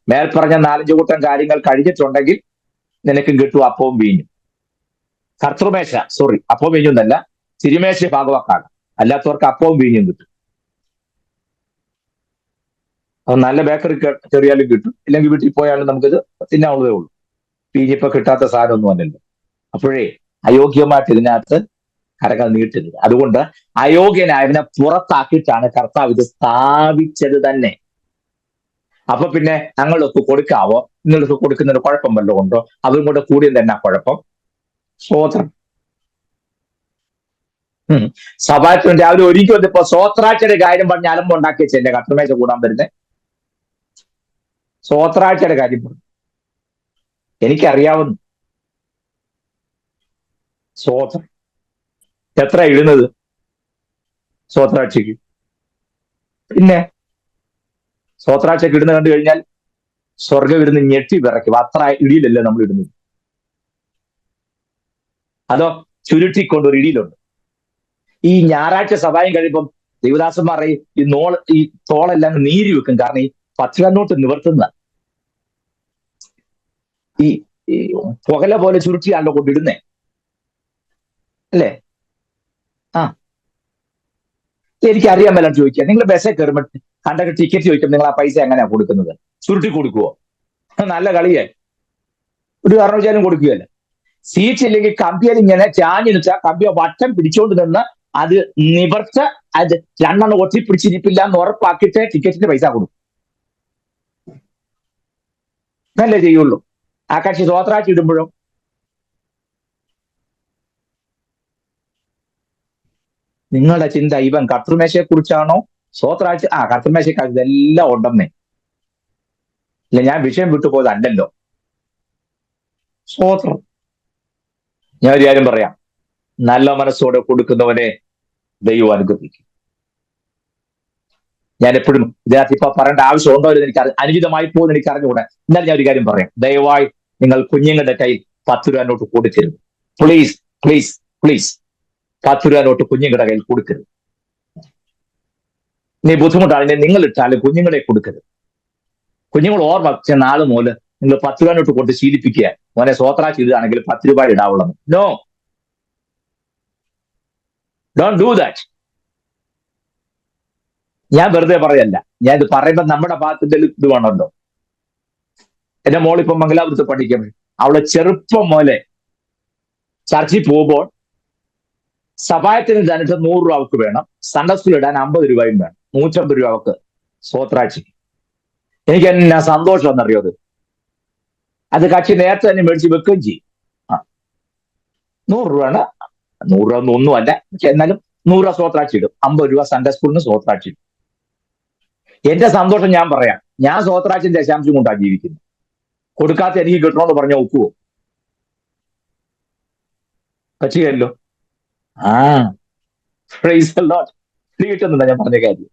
മേൽപ്പറഞ്ഞ 4 കൂട്ടം കാര്യങ്ങൾ കഴിഞ്ഞിട്ടുണ്ടെങ്കിൽ നിനക്കും കിട്ടും അപ്പവും വീഞ്ഞും. കർത്തൃമേശ, അപ്പവും വീഞ്ഞും എന്നല്ല, തിരുമേശ ഭാഗവാക്കാണ്. അല്ലാത്തവർക്ക് അപ്പവും വീഞ്ഞും കിട്ടും. അത് നല്ല ബേക്കറി കയറിയാലും കിട്ടും, ഇല്ലെങ്കിൽ വീട്ടിൽ പോയാലും നമുക്കിത് തിന്നാവുന്നതേ ഉള്ളൂ. വീഞ്ഞിപ്പോ കിട്ടാത്ത സാധനമൊന്നും അല്ലല്ലോ. അപ്പോഴേ അയോഗ്യമായിട്ട് ഇതിനകത്ത് കരങ്ങൾ നീട്ടരുത്. അതുകൊണ്ട് അയോഗ്യനായവനെ പുറത്താക്കിയിട്ടാണ് കർത്താവ് ഇത് സ്ഥാപിച്ചത് തന്നെ. അപ്പൊ പിന്നെ ഞങ്ങളൊക്കെ കൊടുക്കാവോ, നിങ്ങളൊക്കെ കൊടുക്കുന്നതിന് കുഴപ്പം വല്ലതും ഉണ്ടോ? അവരും കൂടെ കൂടിയും തന്നെ കുഴപ്പം. സ്തോത്രം. സഭാത്തിന് രാവിലെ ഒരിക്കൽ വന്നപ്പോ സ്വോത്രാഴ്ചയുടെ കാര്യം പറഞ്ഞ് അലമ്പുണ്ടാക്കി വെച്ച് എന്റെ കർത്തമേശ കൂടാൻ വരുന്നത്. സ്വോത്രാഴ്ചയുടെ കാര്യം പറഞ്ഞു, എനിക്കറിയാവുന്നു. സ്വോത്രം എത്ര ഇടുന്നത് സ്വോത്രാഴ്ചക്ക്? പിന്നെ സ്വോത്രാഴ്ചക്ക് ഇടുന്ന കണ്ടു കഴിഞ്ഞാൽ സ്വർഗം ഇരുന്ന് ഞെട്ടി വിറയ്ക്കും. അത്ര ഇടിയിലല്ലേ നമ്മൾ ഇടുന്നത്. അതോ ചുരുട്ടിക്കൊണ്ടൊരു ഇടിയിലുണ്ട്. ഈ ഞായറാഴ്ച സഭായം കഴിയുമ്പം ദേവദാസന്മാർ ഈ തോളെല്ലാം നീരി വെക്കും. കാരണം ഈ 10 നോട്ട് നിവർത്തുന്ന ഈ പുകല പോലെ ചുരുട്ടിയാണല്ലോ കൊണ്ടിടുന്നേ, അല്ലേ? ആ, എനിക്കറിയാൻ മേലാണ്ട് ചോദിക്കുക. നിങ്ങൾ ബസ്സിൽ കയറുമ്പോൾ കണ്ടക്ടർ ടിക്കറ്റ് ചോദിക്കും, നിങ്ങൾ ആ പൈസ എങ്ങനെയാ കൊടുക്കുന്നത്? ചുരുട്ടി കൊടുക്കുവോ? നല്ല കളിയായി. ഒരു കാരണവശാലും കൊടുക്കുകയല്ല. സീറ്റ് ഇല്ലെങ്കിൽ കമ്പിയിൽ ഇങ്ങനെ ചാഞ്ഞു നിൽച്ചാൽ കമ്പിയെ വട്ടം പിടിച്ചോണ്ട് നിന്ന് അത് നിവർത്ത് അത് 2 ഒട്ടി പിടിച്ചിരിപ്പില്ല എന്ന് ഉറപ്പാക്കിയിട്ട് ടിക്കറ്റിന്റെ പൈസ കൊടുക്കും. എന്നല്ലേ ചെയ്യുള്ളൂ. ആ കക്ഷി സ്വോത്രാഴ്ച ഇടുമ്പോഴും നിങ്ങളുടെ ചിന്ത ഇവൻ കർത്തൃമേശയെ കുറിച്ചാണോ സ്വോത്രാഴ്ച? കർത്തൃമേശക്കാർ ഇതെല്ലാം ഉണ്ടെന്നേ. ഇല്ല, ഞാൻ വിഷയം വിട്ടുപോയതല്ലല്ലോ. സ്വോത്രം. ഞാൻ ഒരു കാര്യം പറയാം, നല്ല മനസ്സോടെ കൊടുക്കുന്നവനെ ദൈവം അനുഗ്രഹിക്കും. ഞാൻ എപ്പോഴും ഇതിനകത്ത് ഇപ്പൊ പറയേണ്ട ആവശ്യമുണ്ടോ എന്ന് എനിക്ക് അനുചിതമായി പോകുന്ന എനിക്ക് അറിഞ്ഞുകൂടെ. എന്നാൽ ഞാൻ ഒരു കാര്യം പറയാം, ദയവായി നിങ്ങൾ കുഞ്ഞുങ്ങളുടെ കയ്യിൽ 10 രൂപ നോട്ട് കൊടുക്കരുത്. പ്ലീസ് പ്ലീസ് പ്ലീസ്, 10 രൂപ നോട്ട് കുഞ്ഞുങ്ങളുടെ കയ്യിൽ കൊടുക്കരുത്. നീ ബുദ്ധിമുട്ടാണ്, നിങ്ങൾ ഇട്ടാലും കുഞ്ഞുങ്ങളെ കൊടുക്കരുത്. കുഞ്ഞുങ്ങൾ ഓർമ്മ നാള് മുതൽ നിങ്ങൾ 10 രൂപ നോട്ട് കൊണ്ട് ശീലിപ്പിക്കുക. മോനെ സ്വോത്രാഴ്ച ഇടുകയാണെങ്കിൽ 10 രൂപ ഇടാവുള്ളൂ. No, don't do that. ഞാൻ വെറുതെ പറയല്ല, ഞാൻ ഇത് പറയുമ്പോൾ നമ്മുടെ ഭാഗത്തിന്റെ ഇത് വേണമല്ലോ. എന്റെ മോളിപ്പം മംഗലാപുരത്ത് പഠിക്കുമ്പോൾ അവളെ ചെറുപ്പം പോലെ ചർച്ചിൽ പോകുമ്പോൾ സഭായത്തിന് തന്നിട്ട് 100 രൂപ അവർക്ക് വേണം, സൺഡേ സ്കൂൾ ഇടാൻ 50 രൂപയും വേണം, 150 രൂപ അവർക്ക് സ്വോത്രാഴ്ചക്ക്. എനിക്ക് എന്നാ സന്തോഷം എന്നറിയോ? അത് കക്ഷി നേരത്തെ തന്നെ മേടിച്ച് വെക്കുകയും ചെയ്യും. 100 രൂപയാണ്, 100 രൂപ ഒന്നുമല്ല, പക്ഷെ എന്നാലും 100 രൂപ സ്വോത്രാഴ്ച ഇടും, 50 രൂപ സൺഡേ സ്കൂളിന് സ്വോത്രാഴ്ച ഇടും. എന്റെ സന്തോഷം ഞാൻ പറയാം, ഞാൻ സ്വോത്രാഴ്ച ദശാംശം കൊണ്ടാണ് ജീവിക്കുന്നത്. കൊടുക്കാത്ത എനിക്ക് കിട്ടണമെന്ന് പറഞ്ഞ ഒക്കുവോ? പറ്റുകയല്ലോ. Praise the Lord. പിടികിട്ടുന്നുണ്ടോ ഞാൻ പറഞ്ഞ കാര്യം?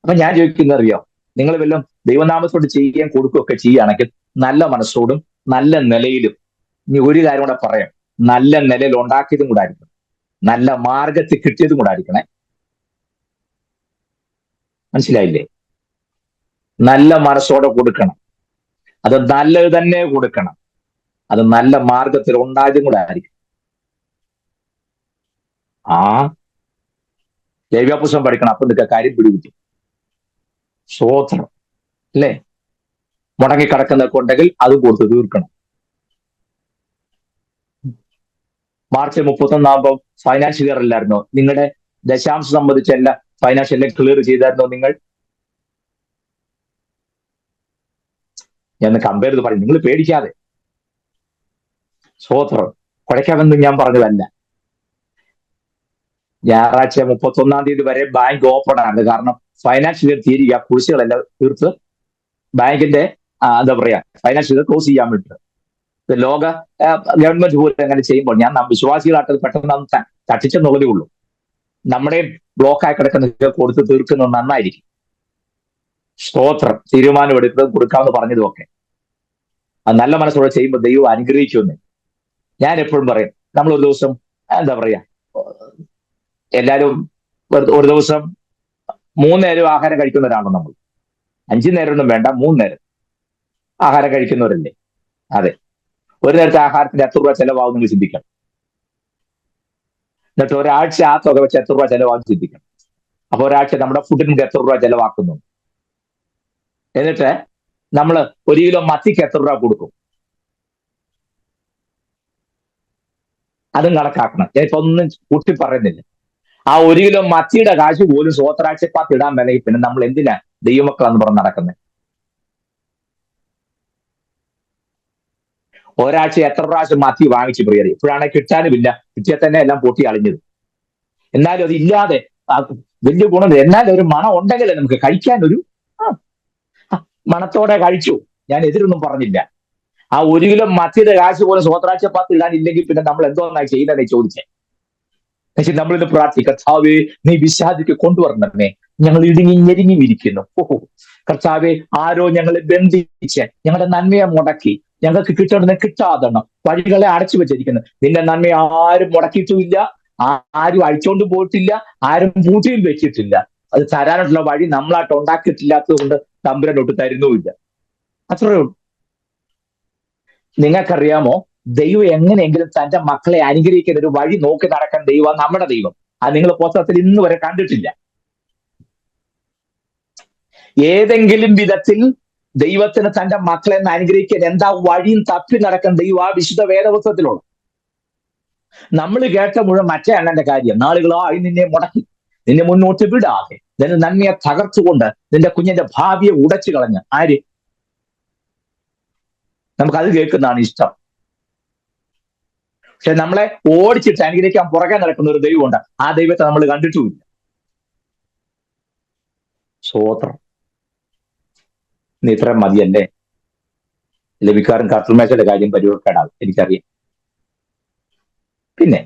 അപ്പൊ ഞാൻ ചോദിക്കുന്നത് അറിയോ, നിങ്ങൾ വല്ലതും ദൈവനാമത്തോട് ചെയ്യുകയും കൊടുക്കുകയൊക്കെ ചെയ്യുകയാണെങ്കിൽ നല്ല മനസ്സോടും നല്ല നിലയിലും, ഇനി ഒരു കാര്യം കൂടെ പറയാം, നല്ല നിലയിൽ ഉണ്ടാക്കിയതും കൂടെ ആയിരിക്കണം, നല്ല മാർഗത്തിൽ കിട്ടിയതും കൂടെ ആയിരിക്കണേ. മനസ്സിലായില്ലേ? നല്ല മനസ്സോടെ കൊടുക്കണം, അത് നല്ലത് തന്നെ കൊടുക്കണം, അത് നല്ല മാർഗത്തിൽ ഉണ്ടായതും കൂടെ ആയിരിക്കും. ആ ലേവ്യപുസ്തകം പഠിക്കണം, അപ്പൊ നിൽക്കുക കാര്യം പിടിപിടിക്കും. സ്വോത്രം അല്ലേ? മുടങ്ങിക്കിടക്കുന്നൊക്കെ ഉണ്ടെങ്കിൽ അത് കൊടുത്ത് തീർക്കണം. മാർച്ച് 31 ഫൈനാൻഷ്യൽ ഇയർ അല്ലായിരുന്നോ? നിങ്ങളുടെ ദശാംശം സംബന്ധിച്ച് എല്ലാ ഫൈനാൻഷ്യൽ ക്ലിയർ ചെയ്തായിരുന്നോ നിങ്ങൾ? ഞാൻ കമ്പയർ ചെയ്ത് പറയും, നിങ്ങൾ പേടിക്കാതെ. സ്വോത്രം കുഴയ്ക്കാമെന്ന് ഞാൻ പറഞ്ഞതല്ല. ഞായറാഴ്ച 31 വരെ ബാങ്ക് ഓപ്പൺ ആണ്. കാരണം ഫൈനാൻഷ്യൽ ഇയർ തീരുക, കുറിച്ചുകളെല്ലാം തീർത്ത് ബാങ്കിന്റെ എന്താ പറയാ ഫൈനാൻഷ്യൽ ഇയർ ക്ലോസ് ചെയ്യാൻ വേണ്ടിയിട്ട്. ലോക ഗവൺമെന്റ് പോലും അങ്ങനെ ചെയ്യുമ്പോൾ ഞാൻ വിശ്വാസികളായിട്ട് പെട്ടെന്ന് തട്ടിച്ചെന്നുള്ളതേ ഉള്ളൂ. നമ്മുടെ ബ്ലോക്കായി കിടക്കുന്ന കൊടുത്ത് തീർക്കുന്നത് നന്നായിരിക്കും. സ്തോത്രം. തീരുമാനം എടുക്കുന്നത് കൊടുക്കാമെന്ന് പറഞ്ഞതും ഒക്കെ അത് നല്ല മനസ്സോടെ ചെയ്യുമ്പോൾ ദൈവം അനുഗ്രഹിക്കുമെന്ന് ഞാൻ എപ്പോഴും പറയും. നമ്മൾ ഒരു ദിവസം എന്താ പറയാ എല്ലാവരും ഒരു ദിവസം 3 നേരം ആഹാരം കഴിക്കുന്നവരാണോ നമ്മൾ? 5 നേരമൊന്നും വേണ്ട, 3 നേരം ആഹാരം കഴിക്കുന്നവരല്ലേ? അതെ. ഒരു നേരത്തെ ആഹാരത്തിന് എത്ര രൂപ ചെലവാകും നിങ്ങൾ ചിന്തിക്കണം. എന്നിട്ട് ഒരാഴ്ച ആ തുക വെച്ച് എത്ര രൂപ ചെലവാകും ചിന്തിക്കണം. അപ്പൊ ഒരാഴ്ച നമ്മുടെ ഫുഡിന് നമുക്ക് എത്ര രൂപ ചെലവാക്കുന്നു? എന്നിട്ട് നമ്മൾ 1 കിലോ മത്തിക്ക് എത്ര രൂപ കൊടുക്കും? അതും കണക്കാക്കണം. ഞാൻ ഇപ്പൊ ഒന്നും കൂട്ടി പറയുന്നില്ല. ആ 1 കിലോ മത്തിയുടെ കാശ് പോലും സ്വോത്രാഴ്ചപ്പാത്ത് ഇടാൻ വേണമെങ്കിൽ പിന്നെ നമ്മൾ എന്തിനാ ദൈവമക്കളെന്ന് പറഞ്ഞ് നടക്കുന്നത്? ഒരാഴ്ച എത്ര പ്രാവശ്യം മത്തി വാങ്ങിച്ചു പ്രിയറി? ഇപ്പോഴാണെങ്കിൽ കിട്ടാനുമില്ല, കിട്ടിയാൽ തന്നെ എല്ലാം പൊട്ടി അളിഞ്ഞത്. എന്നാലും അത് ഇല്ലാതെ വലിയ ഗുണം. എന്നാലും ഒരു മണം ഉണ്ടെങ്കിലേ നമുക്ക് കഴിക്കാൻ ഒരു മണത്തോടെ കഴിച്ചു. ഞാൻ എതിരൊന്നും പറഞ്ഞില്ല. ആ 1 കിലോ മത്തിയുടെ കാശ് പോലും സ്വോത്രാഴ്ചപ്പാത്ത് ഇടാനില്ലെങ്കിൽ പിന്നെ നമ്മൾ എന്തോന്നായി ചെയ്യുന്നതെന്ന് ചോദിച്ചേ. പക്ഷെ നമ്മളിന്ന് പ്രാർത്ഥിക്കുക, കർത്താവേ നീ വിശാദിക്ക് കൊണ്ടുവരണമേ, ഞങ്ങൾ ഞെരുങ്ങി ഇരിക്കുന്നു. ഓഹോ കർത്താവെ, ആരോ ഞങ്ങളെ ബന്ധിച്ച് ഞങ്ങളുടെ നന്മയെ മുടക്കി, ഞങ്ങൾക്ക് കിട്ടേണ്ടത് കിട്ടാതെണ്ണം വഴികളെ അടച്ചു വെച്ചിരിക്കുന്നു. നിന്റെ നന്മയെ ആരും മുടക്കിയിട്ടുമില്ല, ആരും അഴിച്ചോണ്ട് പോയിട്ടില്ല, ആരും പൂട്ടിയിൽ വെച്ചിട്ടില്ല. അത് തരാനുള്ള വഴി നമ്മളായിട്ട് ഉണ്ടാക്കിയിട്ടില്ലാത്തത് കൊണ്ട് തമ്പുരാനൊട്ട് തരുന്നുമില്ല. അത്രയേ ഉള്ളൂ. നിങ്ങൾക്കറിയാമോ, ദൈവം എങ്ങനെയെങ്കിലും തന്റെ മക്കളെ അനുഗ്രഹിക്കുന്ന ഒരു വഴി നോക്കി നടക്കാൻ ദൈവം നമ്മുടെ ദൈവം. അത് നിങ്ങൾ പുസ്തകത്തിൽ ഇന്ന് വരെ കണ്ടിട്ടില്ല. ഏതെങ്കിലും വിധത്തിൽ ദൈവത്തിന് തന്റെ മക്കളെ അനുഗ്രഹിക്കാൻ എന്താ വഴിയും തപ്പി നടക്കാൻ ദൈവം ആ വിശുദ്ധ വേദപുസ്തകത്തിലുള്ള. നമ്മൾ കേട്ട മുഴുവൻ മറ്റേ അണ്ണന്റെ കാര്യം. നാളുകളായി നിന്നെ മുടക്കി, നിന്നെ മുന്നോട്ട് വിടാതെ, നിന്റെ നന്മയെ തകർത്തുകൊണ്ട് നിന്റെ കുഞ്ഞിന്റെ ഭാവിയെ ഉടച്ചു കളഞ്ഞ് ആര്? നമുക്കത് കേൾക്കുന്നതാണ് ഇഷ്ടം. പക്ഷെ നമ്മളെ ഓടിച്ചിട്ട് അനുഗ്രഹിക്കാൻ പുറകെ നടക്കുന്ന ഒരു ദൈവമുണ്ട്. ആ ദൈവത്തെ നമ്മൾ കണ്ടിട്ടുമില്ല. സ്വോത്രം. ഇനി ഇത്രയും മതിയല്ലേ? ലഭിക്കാറും കർത്തൃമേശയുടെ കാര്യം പരിവർക്കേടാവും, എനിക്കറിയാം. പിന്നെ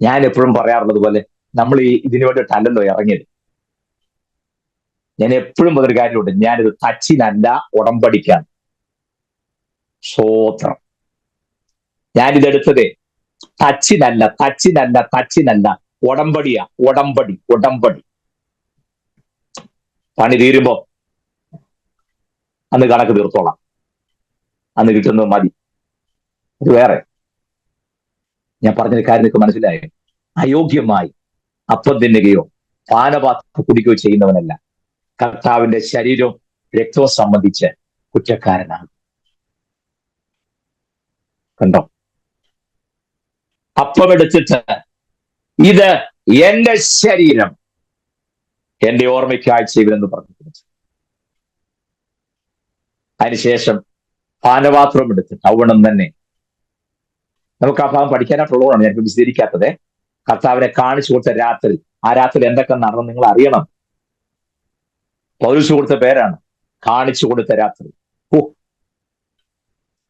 ഞാൻ എപ്പോഴും പറയാറുള്ളത് പോലെ നമ്മൾ ഇതിനു വേണ്ടിയിട്ടല്ലല്ലോ ഇറങ്ങിയത്. ഞാൻ എപ്പോഴും ഒരു കാര്യമുണ്ട്, ഞാനിത് തച്ചിനല്ല ഉടമ്പടിക്കാണ്. സ്വോത്രം. ഞാനിതെടുത്തതേ തച്ചിനല്ല ഉടമ്പടിയാ. ഉടമ്പടി. പണി തീരുമ്പോ അന്ന് കണക്ക് തീർത്തോളാം, അന്ന് കിട്ടുന്നത് മതി. ഇത് വേറെ. ഞാൻ പറഞ്ഞൊരു കാര്യം നിങ്ങൾക്ക് മനസ്സിലായോ? അയോഗ്യമായി അപ്പം തിന്നുകയോ പാനപാത്രം കുടിക്കുകയോ ചെയ്യുന്നവനല്ല, കർത്താവിന്റെ ശരീരവും രക്തവും സംബന്ധിച്ച് കുറ്റക്കാരനാണ്. കണ്ടോ? അപ്പം എടുത്തിട്ട് ഇത് എന്റെ ശരീരം, എന്റെ ഓർമ്മയ്ക്കായി ചെയ്യുമെന്ന് പറഞ്ഞു. അതിനുശേഷം പാനപാത്രം എടുത്തിട്ട് അവണം തന്നെ. നമുക്ക് ആ ഭാഗം പഠിക്കാനായിട്ടുള്ളതാണ് ഞാൻ വിശദീകരിക്കാത്തത്. കർത്താവിനെ കാണിച്ചു കൊടുത്ത രാത്രി, ആ രാത്രി എന്തൊക്കെ നടന്നു നിങ്ങൾ അറിയണം. പൗലോസ് കൊടുത്ത പേരാണ് കാണിച്ചു കൊടുത്ത രാത്രി. ഓ,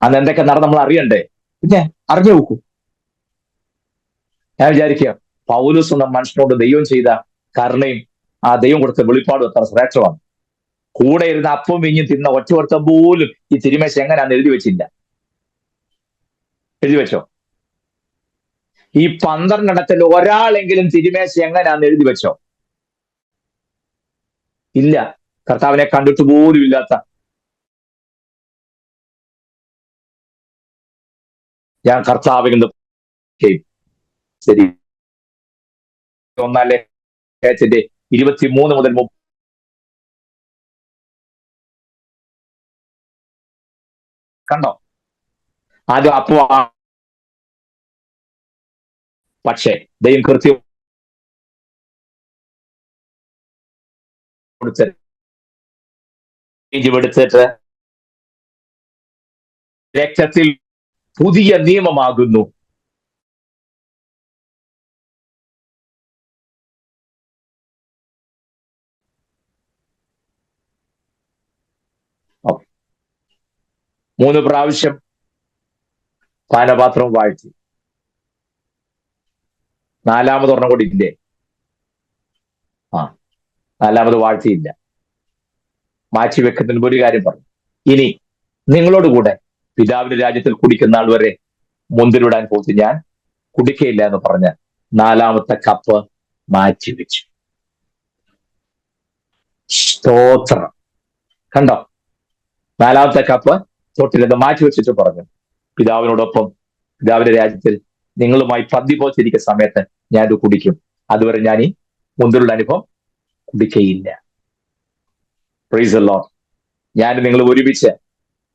അന്ന് എന്തൊക്കെ നടന്നു നമ്മൾ അറിയണ്ടേ? പിന്നെ അറിഞ്ഞു നോക്കൂ. ഞാൻ വിചാരിക്കുക പൗലോസ് എന്ന മനുഷ്യനോട് ദൈവം ചെയ്ത കരുണയും ആ ദൈവം കൊടുത്ത വെളിപ്പാടും എത്ര ശ്രേഷ്ഠമാണ്. കൂടെ ഇരുന്ന് അപ്പം വീഞ്ഞും തിന്ന ഒറ്റവർത്തം പോലും ഈ തിരുമേശ എങ്ങനെയാന്ന് എഴുതി വെച്ചില്ല. എഴുതി വെച്ചോ? ഈ 12 ഒരാളെങ്കിലും തിരുമേശ എങ്ങനെയാന്ന് എഴുതി വെച്ചോ? ഇല്ല. കർത്താവിനെ കണ്ടിട്ട് പോലും ഇല്ലാത്ത. ഞാൻ കർത്താവിൽ നിന്ന് ശരി 1 ലേഖനത്തിന്റെ 23 മുതൽ 30 കണ്ടോ? അത് അപ്പോ പക്ഷേ ദൈവം കൃത്യം എടുത്തിട്ട് രക്തത്തിൽ പുതിയ നിയമമാകുന്നു. മൂന്ന് പ്രാവശ്യം പാനപാത്രം വാഴ്ത്തി. 4ാമത് ഒരെണ്ണം കൂടി ഇല്ലേ? 4ാമത് വാഴ്ത്തിയില്ല. മാറ്റി വെക്കുന്നതിന് ഒരു കാര്യം പറഞ്ഞു, ഇനി നിങ്ങളോട് കൂടെ പിതാവിന്റെ രാജ്യത്തിൽ കുടിക്കുന്ന ആൾ വരെ മുന്തിരിടാൻ പോയിട്ട് ഞാൻ കുടിക്കയില്ല എന്ന് പറഞ്ഞ് 4ാമത്തെ കപ്പ് മാറ്റി വെച്ചു. സ്തോത്രം. കണ്ടോ? 4ാമത്തെ കപ്പ് തൊട്ടിലെന്ന് മാറ്റി വെച്ചിട്ട് പറഞ്ഞു, പിതാവിനോടൊപ്പം പിതാവിന്റെ രാജ്യത്തിൽ നിങ്ങളുമായി പന്തി പോച്ചിരിക്കുന്ന സമയത്ത് ഞാനത് കുടിക്കും. അതുവരെ ഞാൻ ഈ മുന്തിരിയുടെ അനുഭവം കുടിക്കയില്ല. Price the Lord. ഞാൻ നിങ്ങൾ ഒരുമിച്ച്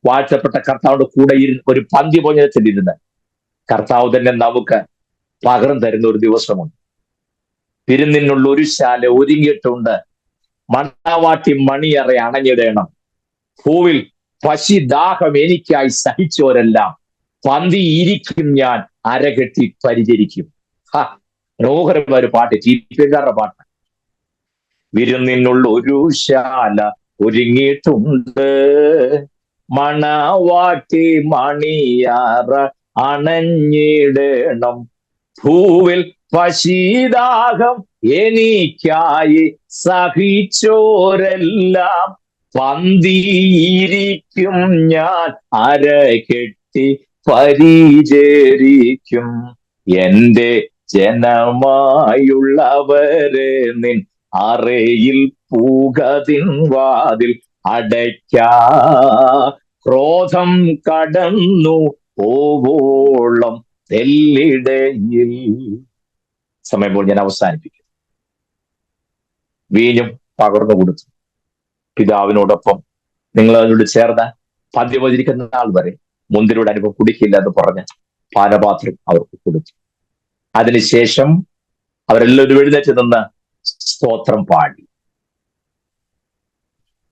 വാഴ്ത്തപ്പെട്ട കർത്താവിന്റെ കൂടെ ഒരു പന്തി ഭോജനത്തിലിരുന്ന് കർത്താവ് തന്നെ നമുക്ക് പകർന്നു തരുന്ന ഒരു ദിവസമുണ്ട്. തിരുന്നിനുള്ള ഒരു ശാല ഒരുങ്ങിയിട്ടുണ്ട്. മണവാട്ടി മണിയറ അണഞ്ഞിടണം. ഭൂവിൽ പശി ദാഹം എനിക്കായി സഹിച്ചോരെല്ലാം പന്തി ഇരിക്കും ഞാൻ അരകെട്ടി പരിചരിക്കും. മനോഹരമായ ഒരു പാട്ട്, ചീപ്പിക്കാരുടെ പാട്ട്. വിരുന്നിനുള്ള ഒരു ശാല ഒരുങ്ങിയിട്ടുണ്ട്, മണവാട്ടി മണിയറ അണഞ്ഞിടണം. ഭൂവിൽ പശീദാഹം എനിക്കായി സഹിച്ചോരെല്ലാം പന്തിയിരിക്കും ഞാൻ അരകെട്ടി പരിചരിക്കും. എന്റെ ജനമായുള്ളവരെ നിൻ അറയിൽ പൂകതിൻ വാതിൽ അടയ്ക്കാ. ക്രോധം കടന്നു പോവോളം തെല്ലിടയിൽ. സമയം പോലെ ഞാൻ അവസാനിപ്പിക്കും. വീഞ്ഞും പകർന്നു കൊടുത്തു. പിതാവിനോടൊപ്പം നിങ്ങൾ അതിനോട് ചേർന്ന് പന്തിവചരിക്കുന്ന നാൾ വരെ മുന്തിരിയുടെ അനുഭവം കുടിക്കില്ല എന്ന് പറഞ്ഞ് പാനപാത്രം അവർക്ക് കൊടുത്തു. അതിനുശേഷം അവരെല്ലാവരും എഴുന്നേറ്റ് നിന്ന് സ്തോത്രം പാടി.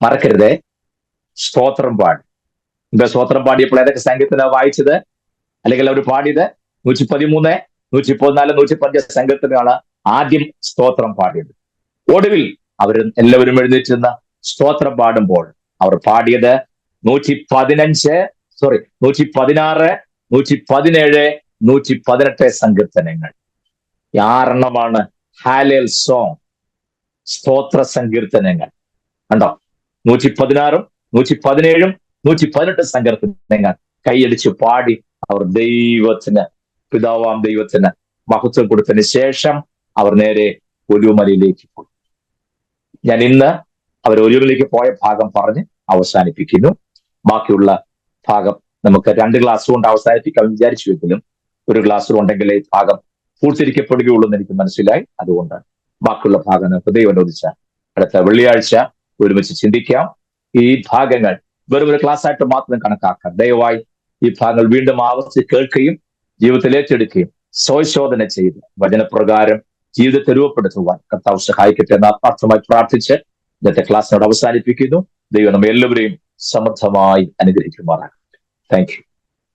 മറക്കരുതേ, സ്തോത്രം പാടി. സ്തോത്രം പാടിയപ്പോൾ ഏതൊക്കെ സംഗീതത്തിനാണ് വായിച്ചത് അല്ലെങ്കിൽ അവർ പാടിയത്? 113, 114, 115 സംഗീതത്തിനാണ് ആദ്യം സ്തോത്രം പാടിയത്. ഒടുവിൽ അവർ എല്ലാവരും എഴുന്നേറ്റ് നിന്ന് സ്തോത്രം പാടുമ്പോൾ അവർ പാടിയത് 116, 117, 118 സങ്കീർത്തനങ്ങൾ. 6 ഹാലേൽ സോങ്, സ്തോത്ര സങ്കീർത്തനങ്ങൾ. കണ്ടോ? 116, 117, 118 സങ്കീർത്തനങ്ങൾ കൈയടിച്ച് പാടി അവർ ദൈവത്തിന്, പിതാവാം ദൈവത്തിന് മഹത്വം കൊടുത്തതിന് ശേഷം അവർ നേരെ ഒലിവുമലയിലേക്ക് പോയി. ഞാൻ ഇന്ന് അവർ ഒലിവുമലയിലേക്ക് പോയ ഭാഗം പറഞ്ഞ് അവസാനിപ്പിക്കുന്നു. ബാക്കിയുള്ള ഭാഗം നമുക്ക് 2 ക്ലാസ് കൊണ്ട് അവസാനിപ്പിക്കാൻ വിചാരിച്ചുവെങ്കിലും ഒരു ക്ലാസ് ഉണ്ടെങ്കിൽ ഈ ഭാഗം പൂർത്തീകരിക്കപ്പെടുകയുള്ളൂ എന്ന് എനിക്ക് മനസ്സിലായി. അതുകൊണ്ട് ബാക്കിയുള്ള ഭാഗം നമുക്ക് ദൈവം അനുവദിച്ച അടുത്ത വെള്ളിയാഴ്ച ഒരുമിച്ച് ചിന്തിക്കാം. ഈ ഭാഗങ്ങൾ വെറും ഒരു ക്ലാസ് ആയിട്ട് മാത്രം കണക്കാക്കാം. ദയവായി ഈ ഭാഗങ്ങൾ വീണ്ടും ആവർത്തിച്ച് കേൾക്കുകയും ജീവിതത്തിൽ ഏറ്റെടുക്കുകയും സ്വശോധന ചെയ്ത് വചനപ്രകാരം ജീവിതത്തെ രൂപപ്പെടുത്തുവാൻ കർത്താവ് സഹായിക്കട്ടെ എന്ന് ആത്മാർത്ഥമായി പ്രാർത്ഥിച്ച് ഇന്നത്തെ ക്ലാസ്സിനോട് അവസാനിപ്പിക്കുന്നു. ദൈവം നമ്മെ എല്ലാവരെയും സമൃദ്ധമായി അനുഗ്രഹിക്കുമാറാകട്ടെ. Thank you.